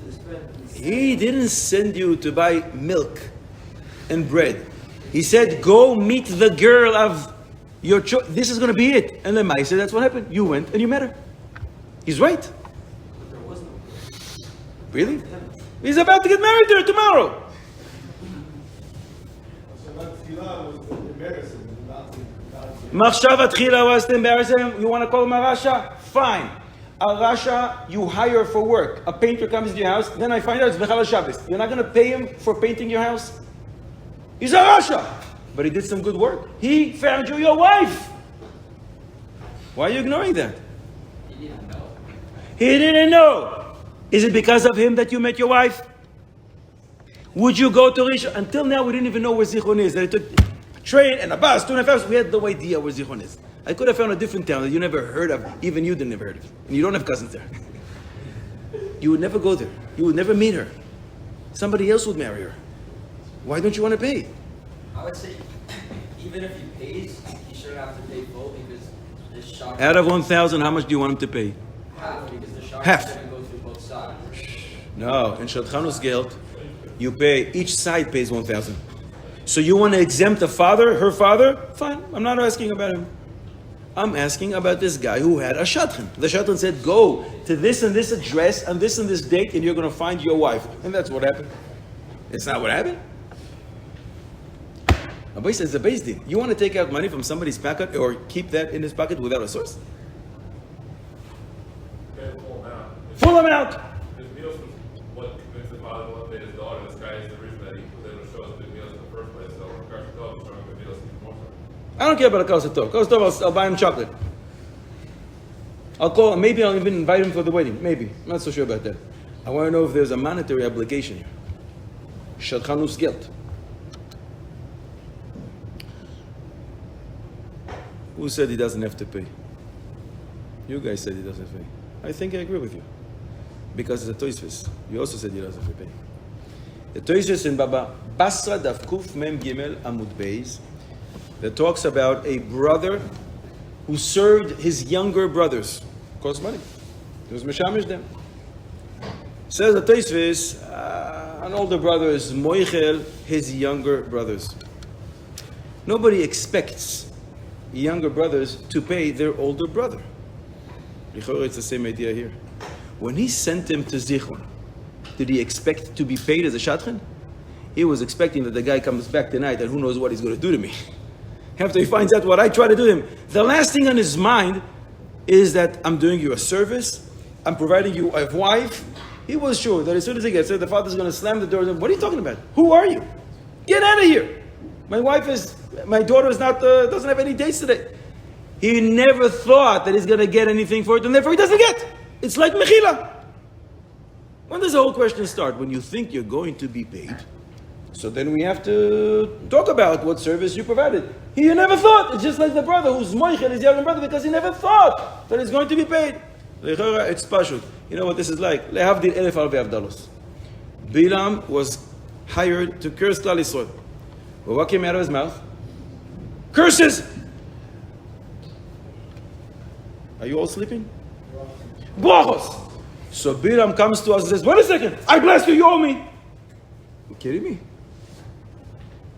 S3: this friend...
S1: He didn't send you to buy milk and bread. He said, go meet the girl of This is going to be it. And then Mai said, that's what happened. You went and you met her. He's right.
S3: But there was no girl.
S1: Really? He's about to get married to her tomorrow. Machshavat Chila was to embarrass him. You want to call him a Rasha? Fine. A Rasha you hire for work. A painter comes to your house. Then I find out it's Bechal Shabbos. You're not going to pay him for painting your house? He's a Rasha. But he did some good work. He found you your wife. Why are you ignoring that?
S3: He didn't know.
S1: He didn't know. Is it because of him that you met your wife? Would you go to Rishon? Until now, we didn't even know where Zichron is. That it took a train and a bus, 2.5 hours. We had no idea where Zichron is. I could have found a different town that you never heard of. Even you didn't ever heard of. And you don't have cousins there. You would never go there. You would never meet her. Somebody else would marry her. Why don't you want to pay?
S4: I would say, even if he pays, he shouldn't have to pay full because the shock.
S1: Out of 1,000, how much do you want him to pay?
S4: Half, because the shock
S1: Half.
S4: is going to go through both sides.
S1: No, in Shadchanus Geld, you pay, each side pays 1,000. So you want to exempt the father, her father? Fine, I'm not asking about him. I'm asking about this guy who had a shadchan. The shadchan said, go to this and this address and this date and you're going to find your wife. And that's what happened. It's not what happened. Abai says, the base din. You want to take out money from somebody's pocket or keep that in his pocket without a source?
S2: Pay the full amount.
S1: Full amount.
S2: Because Milos was what convinced the father to let pay his daughter. This guy is the reason that he was able to show us the Milos in the first place. So in regards to God, he's showing the Milos even more so.
S1: I don't care about a Kosatov. Kosatov, I'll buy him chocolate. I'll call him. Maybe I'll even invite him for the wedding. Maybe. I'm not so sure about that. I want to know if there's a monetary obligation here. Shadchanus Geld. Who said he doesn't have to pay? You guys said he doesn't have to pay. I think I agree with you. Because it's a Toisvis. You also said he doesn't have to pay. The Toisvis in Baba Basra Daf Kuf Mem Gimel Amud Beis that talks about a brother who served his younger brothers. Cost money. He was Meshamish them. Says the Toisvis, an older brother is Moichel, his younger brothers. Nobody expects younger brothers to pay their older brother. It's the same idea here. When he sent him to Zichron, did he expect to be paid as a shadchan? He was expecting that the guy comes back tonight and who knows what he's going to do to me. After he finds out what I try to do to him, the last thing on his mind is that I'm doing you a service, I'm providing you a wife. He was sure that as soon as he gets there, the father's going to slam the door and say, what are you talking about? Who are you? Get out of here. My daughter is not, doesn't have any dates today. He never thought that he's going to get anything for it, and therefore he doesn't get. It's like Mechila. When does the whole question start? When you think you're going to be paid. So then we have to talk about what service you provided. He never thought. It's just like the brother who's Moichel, his younger brother, because he never thought that he's going to be paid. It's pashut. You know what this is like? Lehavdil elef alvei avdalos. Bilam was hired to curse Klal Yisrael. But what came out of his mouth? Curses! Are you all sleeping? Brachos! So Bilam comes to us and says, wait a second, I bless you, you owe me. You kidding me?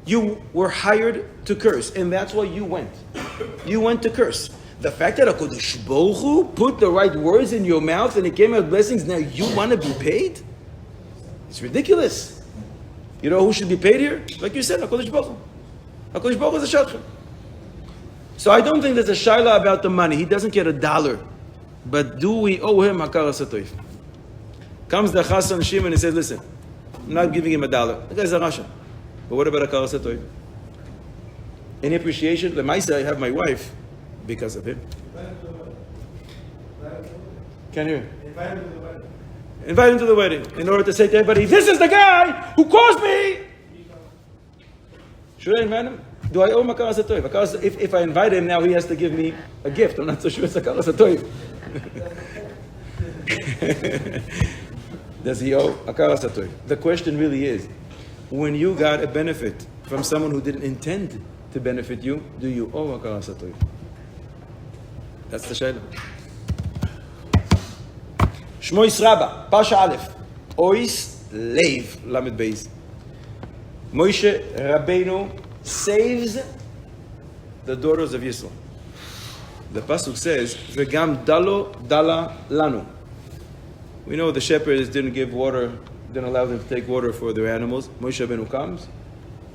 S1: You were hired to curse, and that's why you went. You went to curse. The fact that HaKadosh Baruch Hu put the right words in your mouth and it came out blessings, now you want to be paid? It's ridiculous. You know who should be paid here? Like you said, HaKadosh Baruch Hu. HaKadosh Baruch Hu is a shadchan. So I don't think there's a shaila about the money. He doesn't get $1. But do we owe him Hakara Satoif? Comes the Chassan Shimon and says, listen, I'm not giving him $1. The guy's a Rasha. But what about Hakara Satoif? Any appreciation? The Maisa, I have my wife because of him. Can't hear. Invite him to the wedding in order to say to everybody, this is the guy who caused me. Should I invite him? Do I owe him a Hakara Satoif? If I invite him now, he has to give me a gift. I'm not so sure it's a Hakara Satoif. Does he owe a Hakara Satoif? The question really is, when you got a benefit from someone who didn't intend to benefit you, do you owe a Hakara Satoif? That's the shayla. Shmois Rabba, Pasha Aleph, Ois Leiv, Lamed Beis. Moshe Rabbeinu saves the the daughters of Yisrael. The pasuk says, "V'gam dalo dala lanu." We know the shepherds didn't give water, didn't allow them to take water for their animals. Moshe Rabbeinu comes,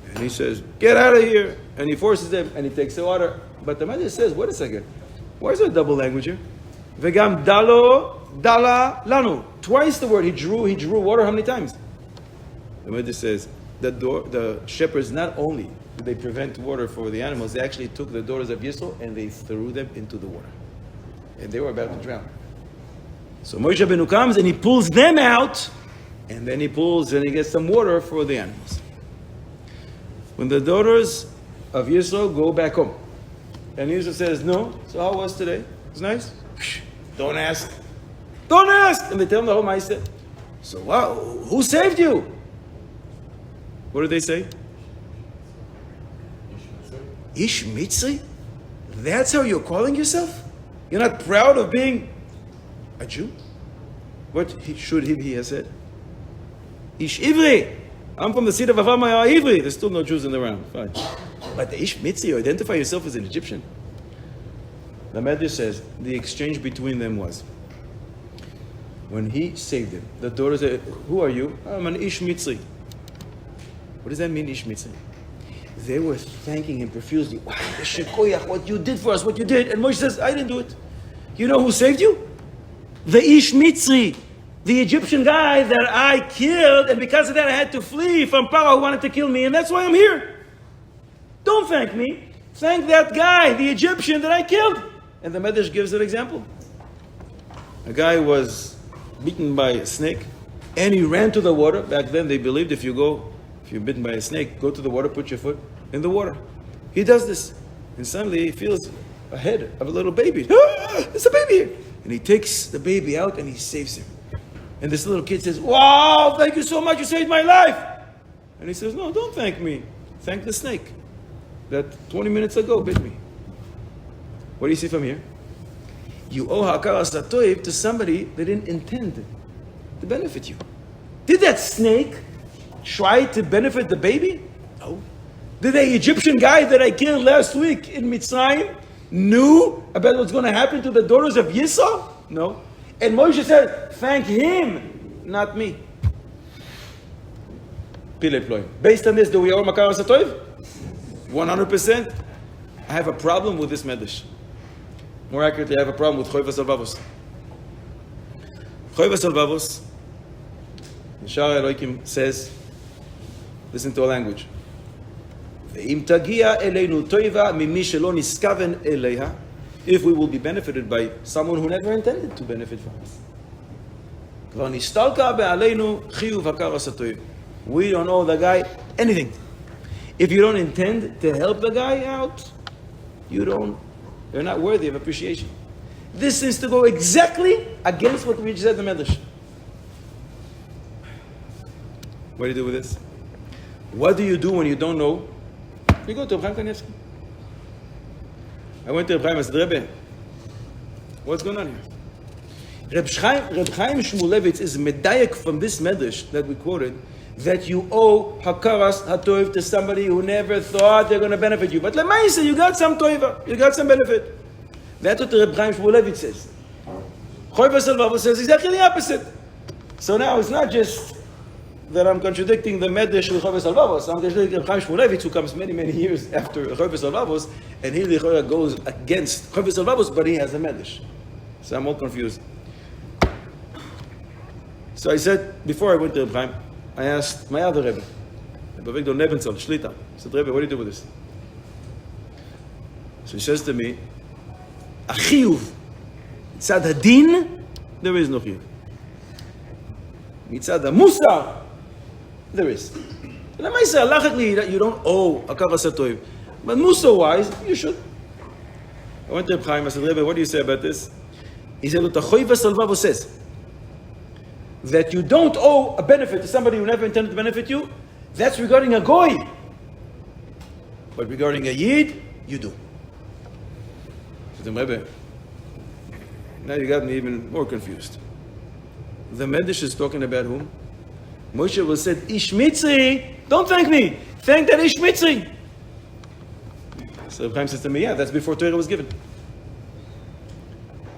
S1: and he says, "Get out of here!" And he forces them, and he takes the water. But the Medrash says, "Wait a second, why is there a double language here?" V'gam dalo dala lanu. Twice the word he drew water. How many times? The Medrash says the shepherds not only did they prevent water for the animals, they actually took the daughters of Yisrael and they threw them into the water, and they were about to drown. So Moshe Rabbeinu comes and he pulls them out, and then he gets some water for the animals. When the daughters of Yisrael go back home, and Yisrael says, "No, so how was today? It's nice. Don't ask. Don't ask." And they tell him the whole ma'aseh. So wow, who saved you? What did they say? Ish Mitzri? That's how you're calling yourself? You're not proud of being a Jew? What should he have said? Ish Ivri. I'm from the seed of Avraham Ivri. There's still no Jews in the round. Fine. But the Ish Mitzri, you identify yourself as an Egyptian. The Medrash says the exchange between them was when he saved them. The daughter said, "Who are you?" "I'm an Ish Mitzri." What does that mean, Ish Mitzri? They were thanking him profusely. "Wow, Shekoyach, what you did for us, what you did." And Moshe says, "I didn't do it. You know who saved you? The Ish Mitzri, the Egyptian guy that I killed, and because of that I had to flee from Paro who wanted to kill me, and that's why I'm here. Don't thank me. Thank that guy, the Egyptian that I killed." And the Medrash gives an example. A guy was beaten by a snake, and he ran to the water. Back then they believed if you're bitten by a snake, go to the water, put your foot in the water. He does this, and suddenly he feels a head of a little baby. "Ah, there's a baby here." And he takes the baby out and he saves him. And this little kid says, "Wow, thank you so much, you saved my life." And he says, "No, don't thank me. Thank the snake that 20 minutes ago bit me." What do you see from here? You owe hakaras hatoiv to somebody that didn't intend to benefit you. Did that snake try to benefit the baby? No. Did the Egyptian guy that I killed last week in Mitzrayim knew about what's going to happen to the daughters of Yisrael? No. And Moshe said, "Thank him, not me." Based on this, do we owe hakaras hatoiv? 100%. I have a problem with this medrash. More accurately, I have a problem with Choivas Alvavos. Choivas Alvavos, Sara Elohim says, listen to our language. Ve'im tagia eleinu toiva mimi shelo niskaven eleha. If we will be benefited by someone who never intended to benefit from us. Kvar nistalka be'aleinu chiyuv hakaras hatoiv. We don't owe the guy anything. If you don't intend to help the guy out, you're not worthy of appreciation. This seems to go exactly against what we just said in the Medrash. What do you do with this? What do you do when you don't know? You go to Reb Chaim Kanievsky. I went to Reb Chaim and said, "Rebbe, what's going on here?" Reb Chaim Shmulevitz is medayek from this Medrash that we quoted, that you owe hakaras hatoiv to somebody who never thought they're going to benefit you. But lemaisa, you got some toiva, you got some benefit. That's what the Reb Chaim Shmulevitz says. Choivas Alvavos says exactly the opposite. So now it's not just that I'm contradicting the Medrash with Choivas Alvavos. I'm contradicting Reb Chaim Shmulevitz, who comes many, many years after Choivas Alvavos, and he goes against Choivas Alvavos, but he has a Medrash. So I'm all confused. So I said, before I went to Reb Chaim, I asked my other Rebbe, Rebbe Victor Nebenzel, Shlita. I said, "Rebbe, what do you do with this?" So he says to me, "A chiyuv, mitzad hadin, there is no chiyuv. Mitzad hamusar, there is. And I might say, halachically, that you don't owe hakaras hatoiv, but musar-wise, you should." I went to Reb Chaim, I said, "Rebbe, what do you say about this?" He said, "Look, the Choivas Alvavos says that you don't owe a benefit to somebody who never intended to benefit you. That's regarding a goy. But regarding a yid, you do." I said, "Rebbe, now you got me even more confused. The Medrash is talking about whom? Moshe was said, Ish Mitzri, don't thank me. Thank that Ish Mitzri." So Reb Chaim says to me, yeah, that's before Torah was given.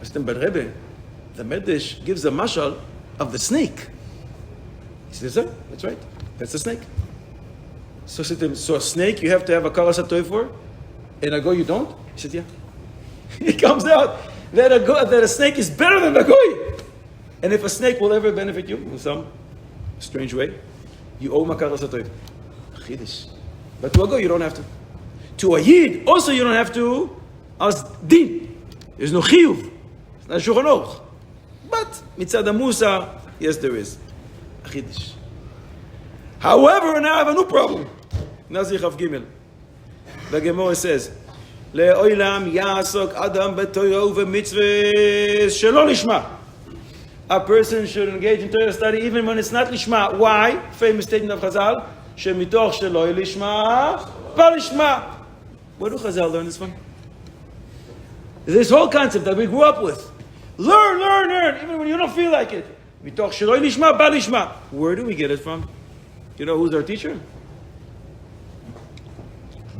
S1: I said, but Rebbe, the Medrash gives a mashal of the snake. He says, sir, that's right. That's the snake. So I said to him, so a snake you have to have a karas hatoy for? And a goy you don't? He said, yeah. It comes out that a snake is better than a goy. And if a snake will ever benefit you in some strange way, you owe makaras hatoy. Chidish. But to a goy you don't have to. To a yid also you don't have to as din. There's no chiyuv. It's not Shulchan Aruch. But mitzad Musa, yes there is. Chidish. However, now I have a new problem. Nazir Chav Gimel. The Gemara says, "Le'olam yasok adam b'Torah u'v'mitzvahs shelo lishma." A person should engage in Torah study even when it's not lishma. Why? Famous statement of Chazal: "Shemitoch shelo lishma, ba lishma." Where do Chazal learn this from? This whole concept that we grew up with. Learn, even when you don't feel like it. Mitoch shelo lishma, ba lishma. Where do we get it from? You know who's our teacher?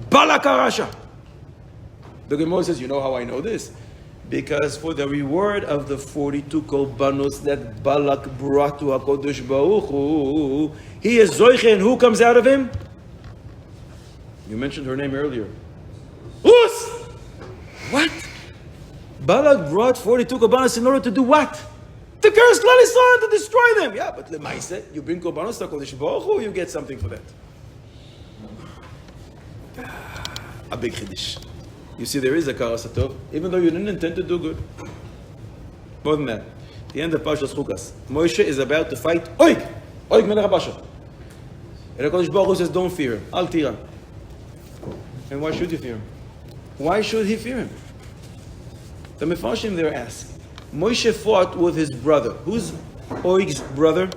S1: Balak HaRasha. The Gemara says, you know how I know this? Because for the reward of the 42 korbanos that Balak brought to HaKadosh Baruch Hu, he is Zoiche, and who comes out of him? You mentioned her name earlier. Us! What? Balak brought 42 korbanos in order to do what? To curse Klal Yisrael, to destroy them. Yeah, but Lemaise, you bring korbanos to HaKadosh Baruch Hu, you get something for that. A big chiddush. You see, there is a karas hatov, even though you didn't intend to do good. More than that, the end of Parshat Chukas, Moshe is about to fight Oig Melech HaBashar. And HaKadosh Baruch Hu says, don't fear him, Al Tira. And why should you fear him? Why should he fear him? The Mefarshim there ask, Moshe fought with his brother. Who's Oig's brother?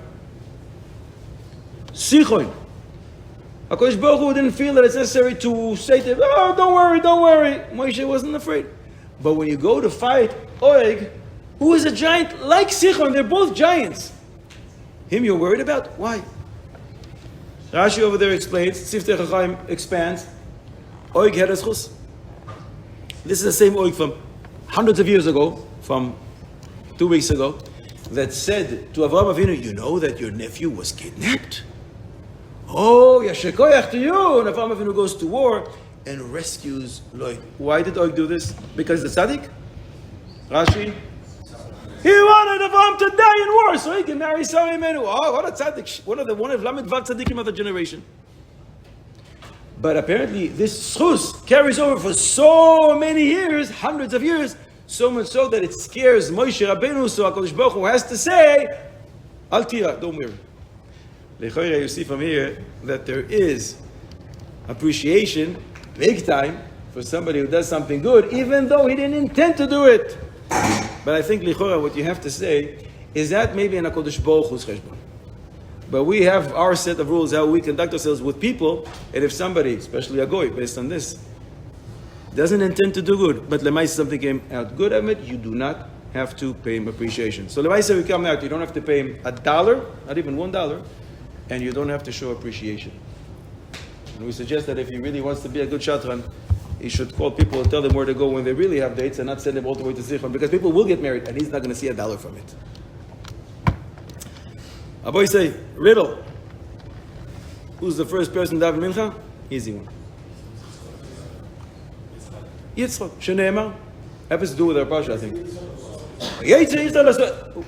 S1: Sichon. HaKadosh Baruch Hu didn't feel that it's necessary to say to him, oh, don't worry. Moshe wasn't afraid. But when you go to fight Oig, who is a giant like Sichon, they're both giants. Him you're worried about? Why? Rashi over there explains, Siftei Chachaim expands, Oig had a schus. This is the same Oig from hundreds of years ago, from 2 weeks ago, that said to Avraham Avinu, you know that your nephew was kidnapped? Oh, Yashekoyach to you! And Avraham Avinu goes to war and rescues Oig. Why did Oig do this? Because the tzaddik? Rashi? He wanted Avraham to die in war, so he can marry Sara Imenu. Oh, what a tzaddik! One of Lamed Vav tzaddikim of the generation. But apparently, this schus carries over for so many years, hundreds of years, so much so that it scares Moshe Rabbeinu. So HaKadosh Baruch Hu has to say, Al tira, don't worry. Lechoira, you see from here that there is appreciation, big time, for somebody who does something good, even though he didn't intend to do it. But I think, Lechoira, what you have to say is that maybe in HaKadosh Baruch Hu's cheshbon. But we have our set of rules, how we conduct ourselves with people, and if somebody, especially a goy, based on this, doesn't intend to do good, but lemaisa something came out good of it, you do not have to pay him appreciation. So lemaisa we come out, you don't have to pay him $1, not even $1, and you don't have to show appreciation. And we suggest that if he really wants to be a good shatran, he should call people and tell them where to go when they really have dates, and not send them all the way to Zichron, because people will get married, and he's not going to see $1 from it. Aboy say, riddle. Who's the first person to daven mincha? Easy one. Yitzchak. Shene'emar. Happens to do with our parsha, I think.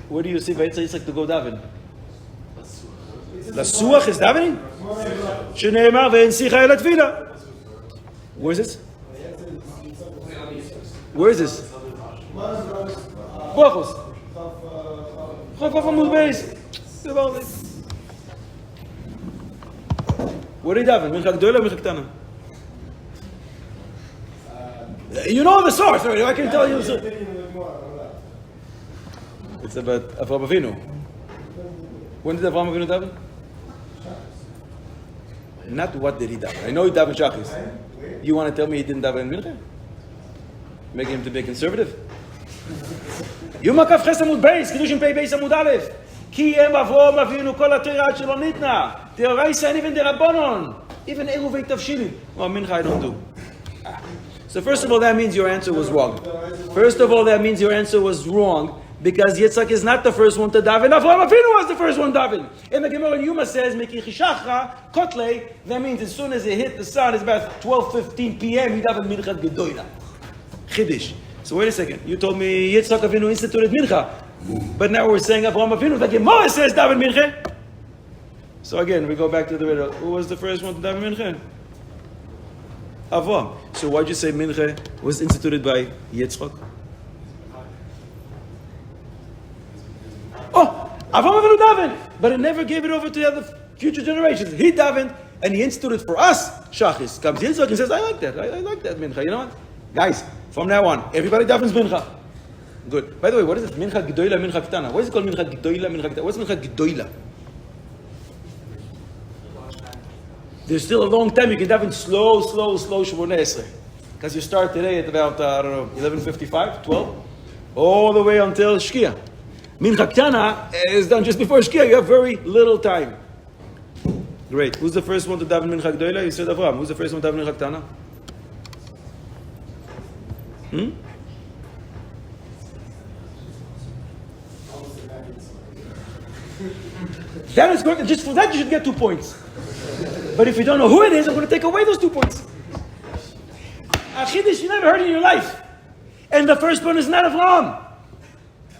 S1: Where do you see Yitzchak to go daven? Lasuach is davening? Shene'emar ve'en sicha el tefila. Where is this? Where is this? Brachos. Chaf Amud Beis. Where did he daven? Mincha Gdola or Mincha Ktana? You know the source already. I can tell you. It's about Avraham Avinu. When did Avraham Avinu daven? Not what did he daven. I know he daven Shachis. You want to tell me he didn't daven Mincha? Making him to be conservative? Yom HaKaf Ches Amud Beis, Kiddushin Pei Beis Amud Aleph. Ki em Avraham Avinu kol ha-Torah ad shelo nitna. Deoraisa and even the Rabbanon. Even Eruvei Tavshilin. Well, Mincha I don't do. So first of all, that means your answer was wrong. First of all, that means your answer was wrong because Yitzchak is not the first one to daven. Avraham Avinu was the first one to daven. And the Gemara in Yuma says, Miki Chishachra Kotlei, that means as soon as it hit the sun, it's about 12:15 p.m., he davened Mincha Gedoyla. Chiddush. So wait a second. You told me Yitzchak Avinu instituted Mincha. But now we're saying Avraham Avinu. The Gemara says daven Mincha. So again, we go back to the riddle. Who was the first one to daven Mincha? Avraham. So why'd you say Mincha was instituted by Yitzchak? Oh, Avraham Avinu davened, but he never gave it over to the other future generations. He davened, and he instituted for us Shachis. Comes Yitzchak and says, I like that. I like that Mincha. You know what? Guys, from now on, everybody davens Mincha. Good. By the way, what is it? Mincha Gedoyla, Mincha Ktana. What is it called Mincha Gedoyla, Mincha Ktana? What's Mincha Gedoyla? There's still a long time. You can daven slow Shmoneh Esrei. Because you start today at about, 11:55, 12, all the way until Shkia. Mincha Ktana is done just before Shkia. You have very little time. Great. Who's the first one to daven Mincha Gedoyla? You said Avraham. Who's the first one to daven Mincha Ktana? That is good. Just for that, you should get 2 points. But if you don't know who it is, I'm going to take away those 2 points. A chiddush you never heard in your life. And the first one is not Avraham.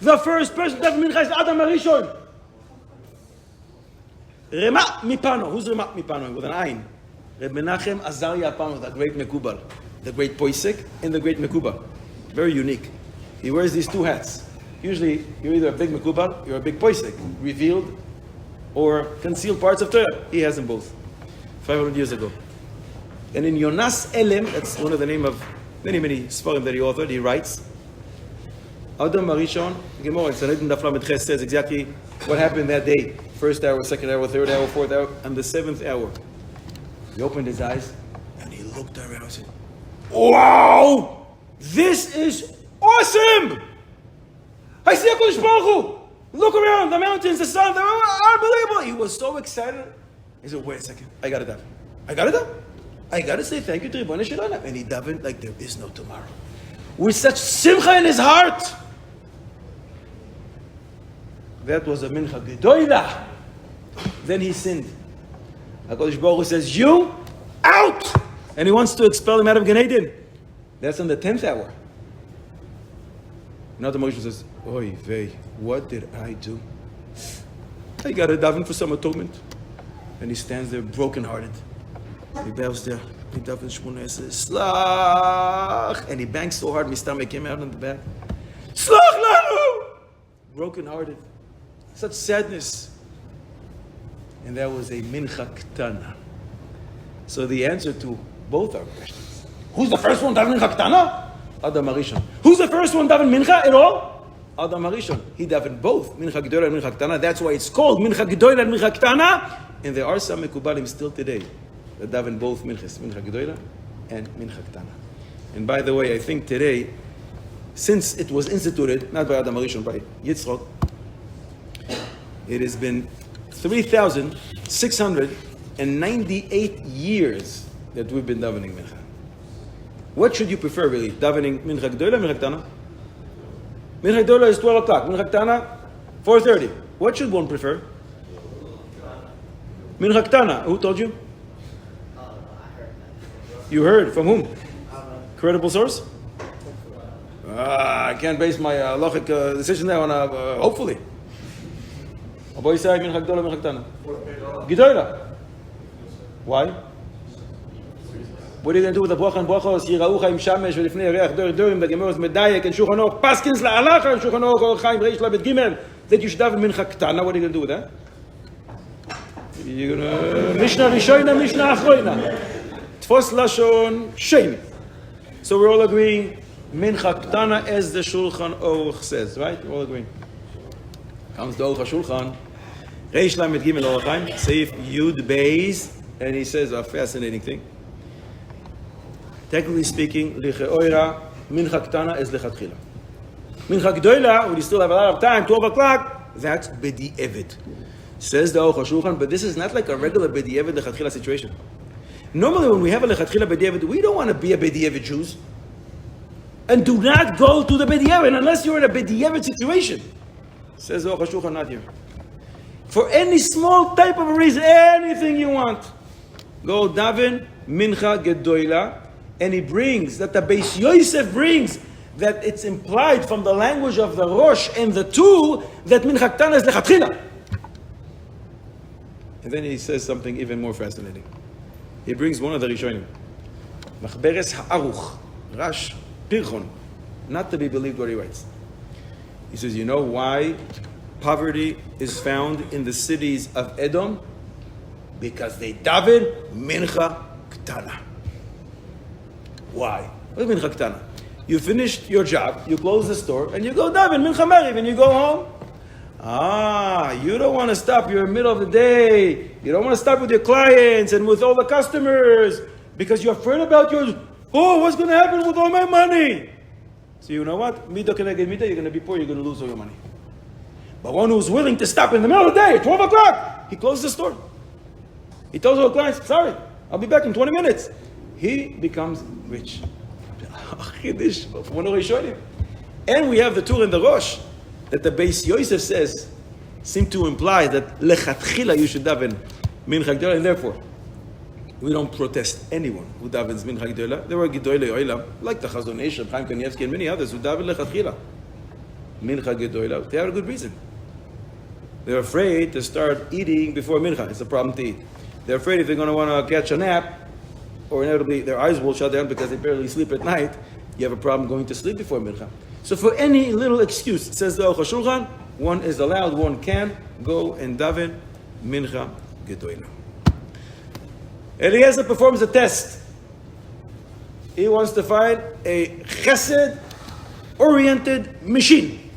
S1: The first person to have mincha is Adam Arishon. Remat Mipano. Who's Remat Mipano? With an ayin. Reb Menachem Azariah Pano, the great Mekubal. The great Poisek and the great Mekubal. Very unique. He wears these 2 hats. Usually, you're either a big Mekubal, you're a big Poisek. Revealed or concealed parts of Torah. He has them both. 500 years ago. And in Yonas Elem, that's one of the name of many Sfarim that he authored, he writes, Adam Arishon, Gemara, Sanhedrin Daf Lamed Ches says exactly what happened that day. First hour, second hour, third hour, fourth hour, and the 7th hour. He opened his eyes, and he looked around and said, wow! This is awesome! I see HaKadosh Baruch Hu! Look around, the mountains, the sun, they're unbelievable! He was so excited. He said, wait a second, I got to daven. I got to say thank you to Ribono Shel Olam. And he davened like there is no tomorrow. With such simcha in his heart. That was a mincha gedoyla. Then he sinned. HaKadosh Baruch Hu says, you, out! And he wants to expel him out of Gan Eden. That's on the 10th hour. Now the Moshe says, oy vey, what did I do? I got to daven for some atonement. And he stands there brokenhearted. He bows there. He davens Shmoneh Esrei. Slach! And he bangs so hard, my stomach came out on the back. Slach lanu! Brokenhearted. Such sadness. And that was a mincha ktana. So the answer to both our questions. Who's the first one daven mincha ktana? Adam Arishon. Who's the first one daven mincha at all? Adam Arishon. He davened both, mincha gedoyla and mincha ktana. That's why it's called mincha gedoyla and mincha ktana. And there are some mekubalim still today that daven both minchas, mincha gedoyla and mincha ktana. And by the way, I think today, since it was instituted, not by Adam Arishon, by Yitzchak, it has been 3,698 years that we've been davening mincha. What should you prefer really? Davening mincha gedoyla or mincha ktana? Mincha gedoyla is 12 o'clock. Mincha ktana, 4:30. What should one prefer? Mincha ktana. Who told you?
S4: I heard that.
S1: You heard from whom? Credible source? I can't base my halachic decision there on hopefully. Aboy say mincha gedoyla, mincha ktana. Gedoyla. Why? What are you going to do with the bracha and brachos? Yiraucha im shamesh velifnei reach dorim. The Gemara is medayek and Shulchan Aruch paskins la'alacha and Shulchan Aruch Orach Chaim reish lamed gimel that you should have mincha ktana. What are you going to do with that? You're going to Mishnah Rishoina, Mishnah Achroina. Tfos lashon sheni. So we're all agreeing mincha ktana as the Shulchan Aruch says, right? We're all agreeing. Comes the Aruch HaShulchan reish lamed gimel Orach Chaim Seif Yud Beis, and he says a fascinating thing. Technically speaking, licheoira mincha ktana is lechatchila. Mincha gedoyla, when you still have a lot of time, 12 o'clock, that's b'di'evet. Says the Aruch HaShulchan, but this is not like a regular b'di'evet lechatchila situation. Normally, when we have a lechatchila b'di'evet, we don't want to be a b'di'evet Jews. And do not go to the bediavad unless you're in a bediavad situation. Says the Aruch HaShulchan, not here. For any small type of a reason, anything you want, go daven mincha gedoyla, and he brings that the Beis Yosef brings that it's implied from the language of the Rosh and the two that mincha ktana is lechatchila. And then he says something even more fascinating. He brings one of the Rishonim, Machberes Ha'aruch, Rash Pirchon, not to be believed what he writes. He says, you know why poverty is found in the cities of Edom? Because they daven mincha ktana. Why? What is mincha ktana? You finished your job, you close the store, and you go daven mincha mariv, and you go home. You don't want to stop. You're in the middle of the day. You don't want to stop with your clients and with all the customers because you're afraid about what's going to happen with all my money? So you know what? Mida keneged mida, you're going to be poor, you're going to lose all your money. But one who's willing to stop in the middle of the day, at 12 o'clock, he closes the store. He tells all the clients, sorry, I'll be back in 20 minutes. He becomes rich. And we have the Tur and the Rosh that the Beis Yosef says seem to imply that lechatchila you should daven mincha gedola, and therefore we don't protest anyone who davens mincha gedola. There were gedolei olam like the Chazon Ish, Chaim Kanievsky, and many others who daven lechatchila mincha gedola. They have a good reason. They're afraid to start eating before mincha. It's a problem to eat. They're afraid if they're going to want to catch a nap, or inevitably their eyes will shut down because they barely sleep at night. You have a problem going to sleep before mincha. So for any little excuse, says the Aruch HaShulchan, one is allowed, one can go and daven mincha gedola. Eliezer performs a test. He wants to find a chesed-oriented machine.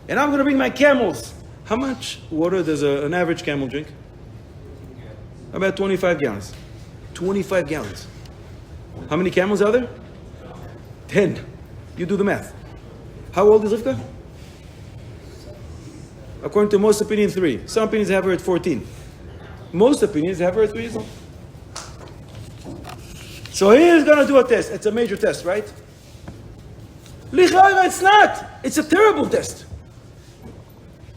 S1: And I'm going to bring my camels. How much water does an average camel drink? About 25 gallons. 25 gallons. How many camels are there? 10. You do the math. How old is Rivka? According to most opinions, 3. Some opinions have her at 14. Most opinions have her at 3 years old. So he is going to do a test. It's a major test, right? Lichayra, it's not. It's a terrible test.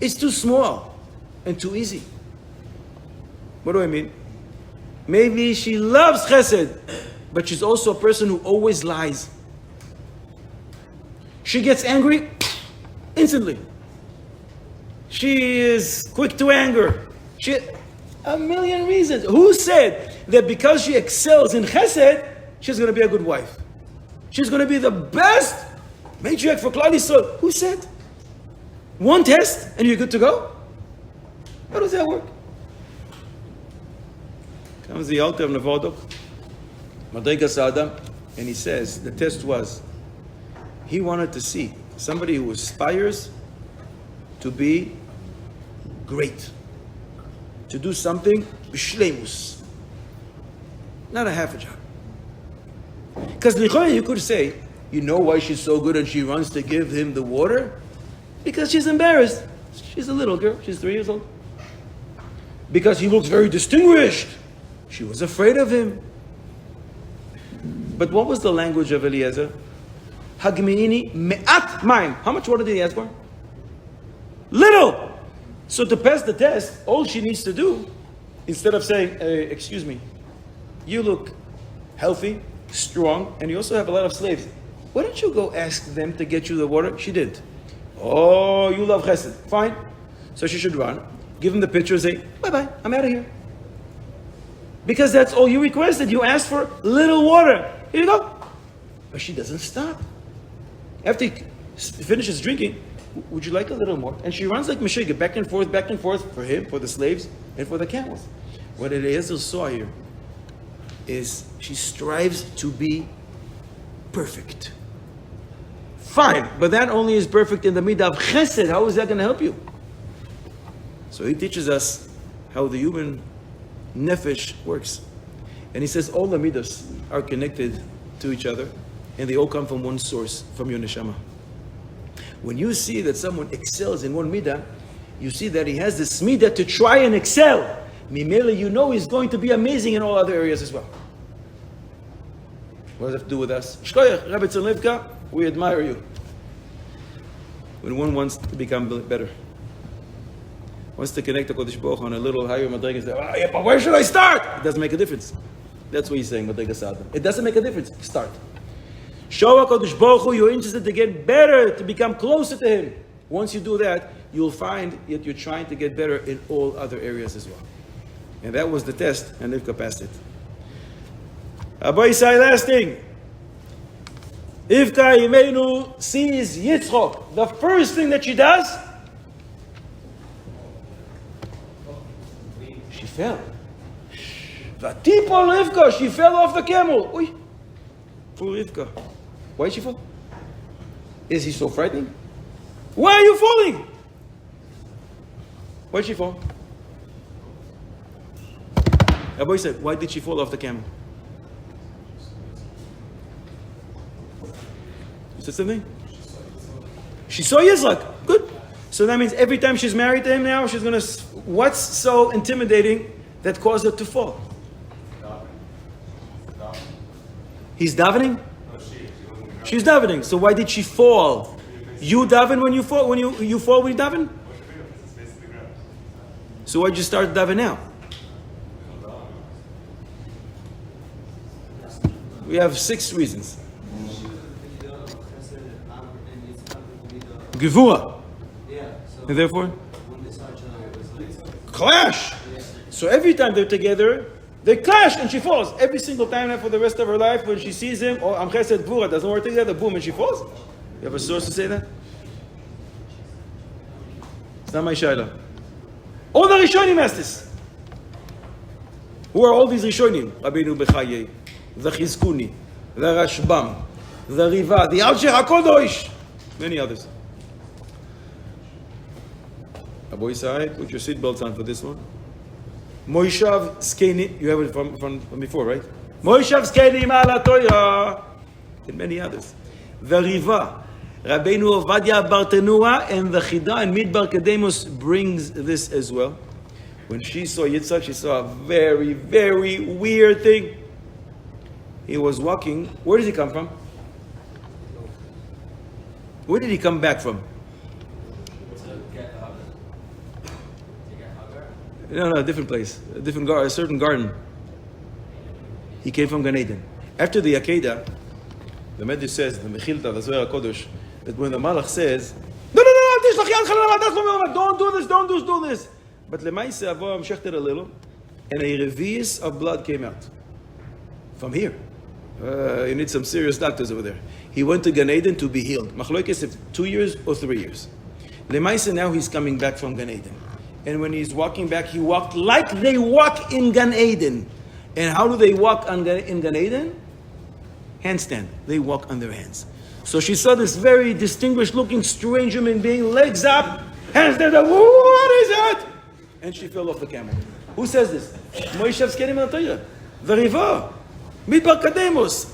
S1: It's too small and too easy. What do I mean? Maybe she loves chesed, but she's also a person who always lies. She gets angry instantly. She is quick to anger. A million reasons. Who said that because she excels in chesed, she's going to be a good wife? She's going to be the best matriarch for Klal Yisrael. Who said? One test and you're good to go? How does that work? Comes the Alter of Nevodok, Madrigas Adam, and he says the test was he wanted to see somebody who aspires to be great, to do something b'shleimus, not a half a job. Because lichoi, you could say, you know why she's so good and she runs to give him the water? Because she's embarrassed. She's a little girl. She's 3 years old. Because he looks very distinguished. She was afraid of him. But what was the language of Eliezer? Hagminini me'at maim. How much water did he ask for? Little. So to pass the test, all she needs to do, instead of saying, excuse me, you look healthy, strong, and you also have a lot of slaves. Why don't you go ask them to get you the water? She did. Oh, you love chesed. Fine. So she should run, give him the picture, and say, bye-bye, I'm out of here. Because that's all you requested. You asked for little water. Here you go. But she doesn't stop. After he finishes drinking, would you like a little more? And she runs like Meshiga, back and forth for him, for the slaves, and for the camels. What Eliezer saw here is she strives to be perfect. Fine, but that only is perfect in the midah of chesed. How is that going to help you? So he teaches us how the human nefesh works. And he says all the midas are connected to each other, and they all come from one source, from your neshama. When you see that someone excels in one midah, you see that he has this midah to try and excel. Mimele, you know he's going to be amazing in all other areas as well. What does that have to do with us? Shkoyach, Rebbe Tzon Rivka, we admire you. When one wants to become better, wants to connect to Kodesh Baruch Hu on a little higher madrega and say, oh, yeah, but where should I start? It doesn't make a difference. That's what he's saying, madrega sadam. It doesn't make a difference. Start. Show Kodesh Baruch Hu you're interested to get better, to become closer to Him. Once you do that, you'll find that you're trying to get better in all other areas as well. And that was the test, and Rivka passed it. Abba Yisai, last thing. Rivka Imenu sees Yitzchok. The first thing that she does, she fell. Vatipol Rivka, she fell off the camel. Oy. Poor Rivka. Why did she fall? Is he so frightening? Why are you falling? Why did she fall? Abba said, why did she fall off the camel? You said something? She saw Yitzchak. Good. So that means every time she's married to him now, she's going to... What's so intimidating that caused her to fall? He's davening? She's davening. So why did she fall? You daven when you fall? When you fall when you daven? So why'd you start daven now? We have 6 reasons. Gevura. And therefore? Clash! So every time they're together, they clash and she falls. Every single time for the rest of her life, when she sees him, or Am Chesed Gvura doesn't work together, boom, and she falls. You have a source to say that? It's not my shaila. All the Rishonim asked this. Who are all these Rishonim? Rabbeinu Chayei, the Chizkuni, the Rashbam, the Riva, the Alshech HaKodosh, many others. Abu Yisai, put your seatbelts on for this one. Moishav Skeni, you have it from before, right? Moishav Skeni Ma'ala Torah, and many others. The Riva, Rabbeinu Ovadia Bartenura, and the Chida and Midbar Kedemus brings this as well. When she saw Yitzhak, she saw a very, very weird thing. He was walking. Where did he come from? Where did he come back from? No, a different place, a certain garden. He came from Gan Eden. After the Akedah, the Medrash says, the Mechilta, the Zohar HaKodesh, that when the Malach says, no, don't do this. But Lemaise Avoam Shechter a little, and a revius of blood came out. From here. You need some serious doctors over there. He went to Gan Eden to be healed. Machloikes if 2 years or 3 years. Lemaise now he's coming back from Gan Eden. And when he's walking back, he walked like they walk in Gan Eden. And how do they walk in Gan Eden? Handstand. They walk on their hands. So she saw this very distinguished looking strange human being, legs up, hands down, what is that? And she fell off the camel. Who says this? Moishev Skeni Manataya. The Riva. Midbar Kademus.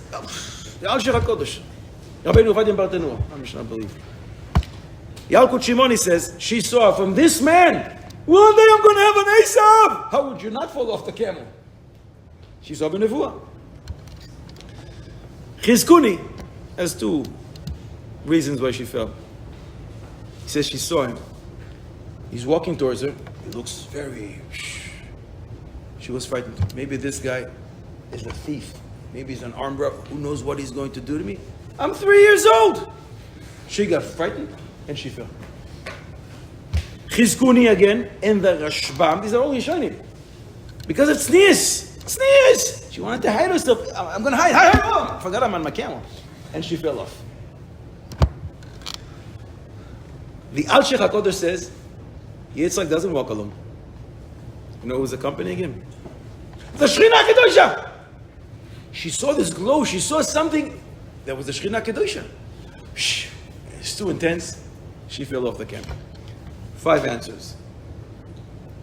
S1: The Alshech HaKodesh. Rabbeinu Ovadia Bartenura. I should not believe. Yalkut Shimoni says, she saw from this man, one day I'm going to have an Esav. How would you not fall off the camel? She saw B'nevuah. Chizkuni has 2 reasons why she fell. He says she saw him. He's walking towards her. He looks very... She was frightened. Maybe this guy is a thief. Maybe he's an armed robber. Who knows what he's going to do to me? I'm 3 years old. She got frightened and she fell. Chizkuni again, and the Rashbam. These are all Rishonim. Because it's sneeze. She wanted to hide herself. I'm going to hide. Oh, I forgot I'm on my camel. And she fell off. The Alshech HaKodesh says, Yitzhak doesn't walk alone. You know who's accompanying him? The Shechina Kedosha. She saw this glow. She saw something that was the Shechina Kedosha. It's too intense. She fell off the camel. 5 answers.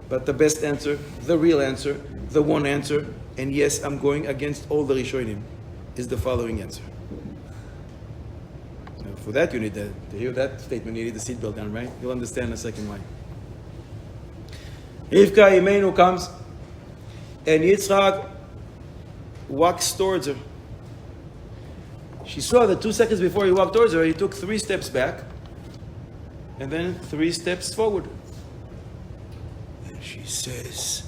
S1: But the best answer, the real answer, the one answer, and yes, I'm going against all the Rishonim, is the following answer. Now, for that, you need to hear that statement, you need the seatbelt on, right? You'll understand in a second why. Rivka Imenu comes, and Yitzchak walks towards her. She saw that 2 seconds before he walked towards her, he took 3 steps back, and then 3 steps forward. And she says,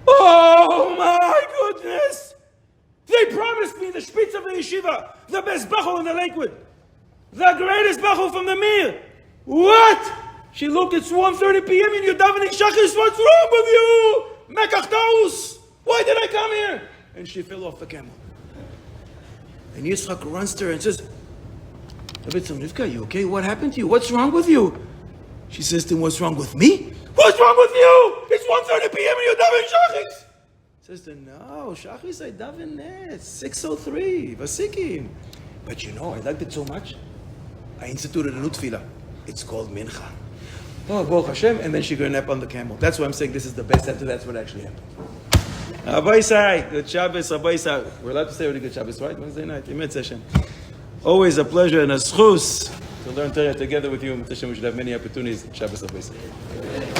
S1: "Oh my goodness! They promised me the spitz of the yeshiva, the best bachel in the Lakewood, the greatest bachel from the Mir. What?" She looked, it's 1:30 p.m. and you're davening shachris. What's wrong with you? Mekach taus. Why did I come here? And she fell off the camel. And Yitzchak runs to her and says, Rivka, you okay? What happened to you? What's wrong with you? She says to him, what's wrong with me? What's wrong with you? It's 1:30 p.m. and you're davening shachris. Says to him, no, shachris I daven net, 6:03, vasikim. But you know, I liked it so much, I instituted a new tefillah. It's called mincha. Oh, Baruch Hashem, and then she got a nap on the camel. That's why I'm saying this is the best answer. That's what actually happened. Rabbi Sai, good Shabbos, Rabbi Sai. We're allowed to say already good Shabbos, right? Wednesday night, Emet Session. Always a pleasure and a schus to learn Torah together with you. We should have many opportunities. Shabbos, Rabbi Sai.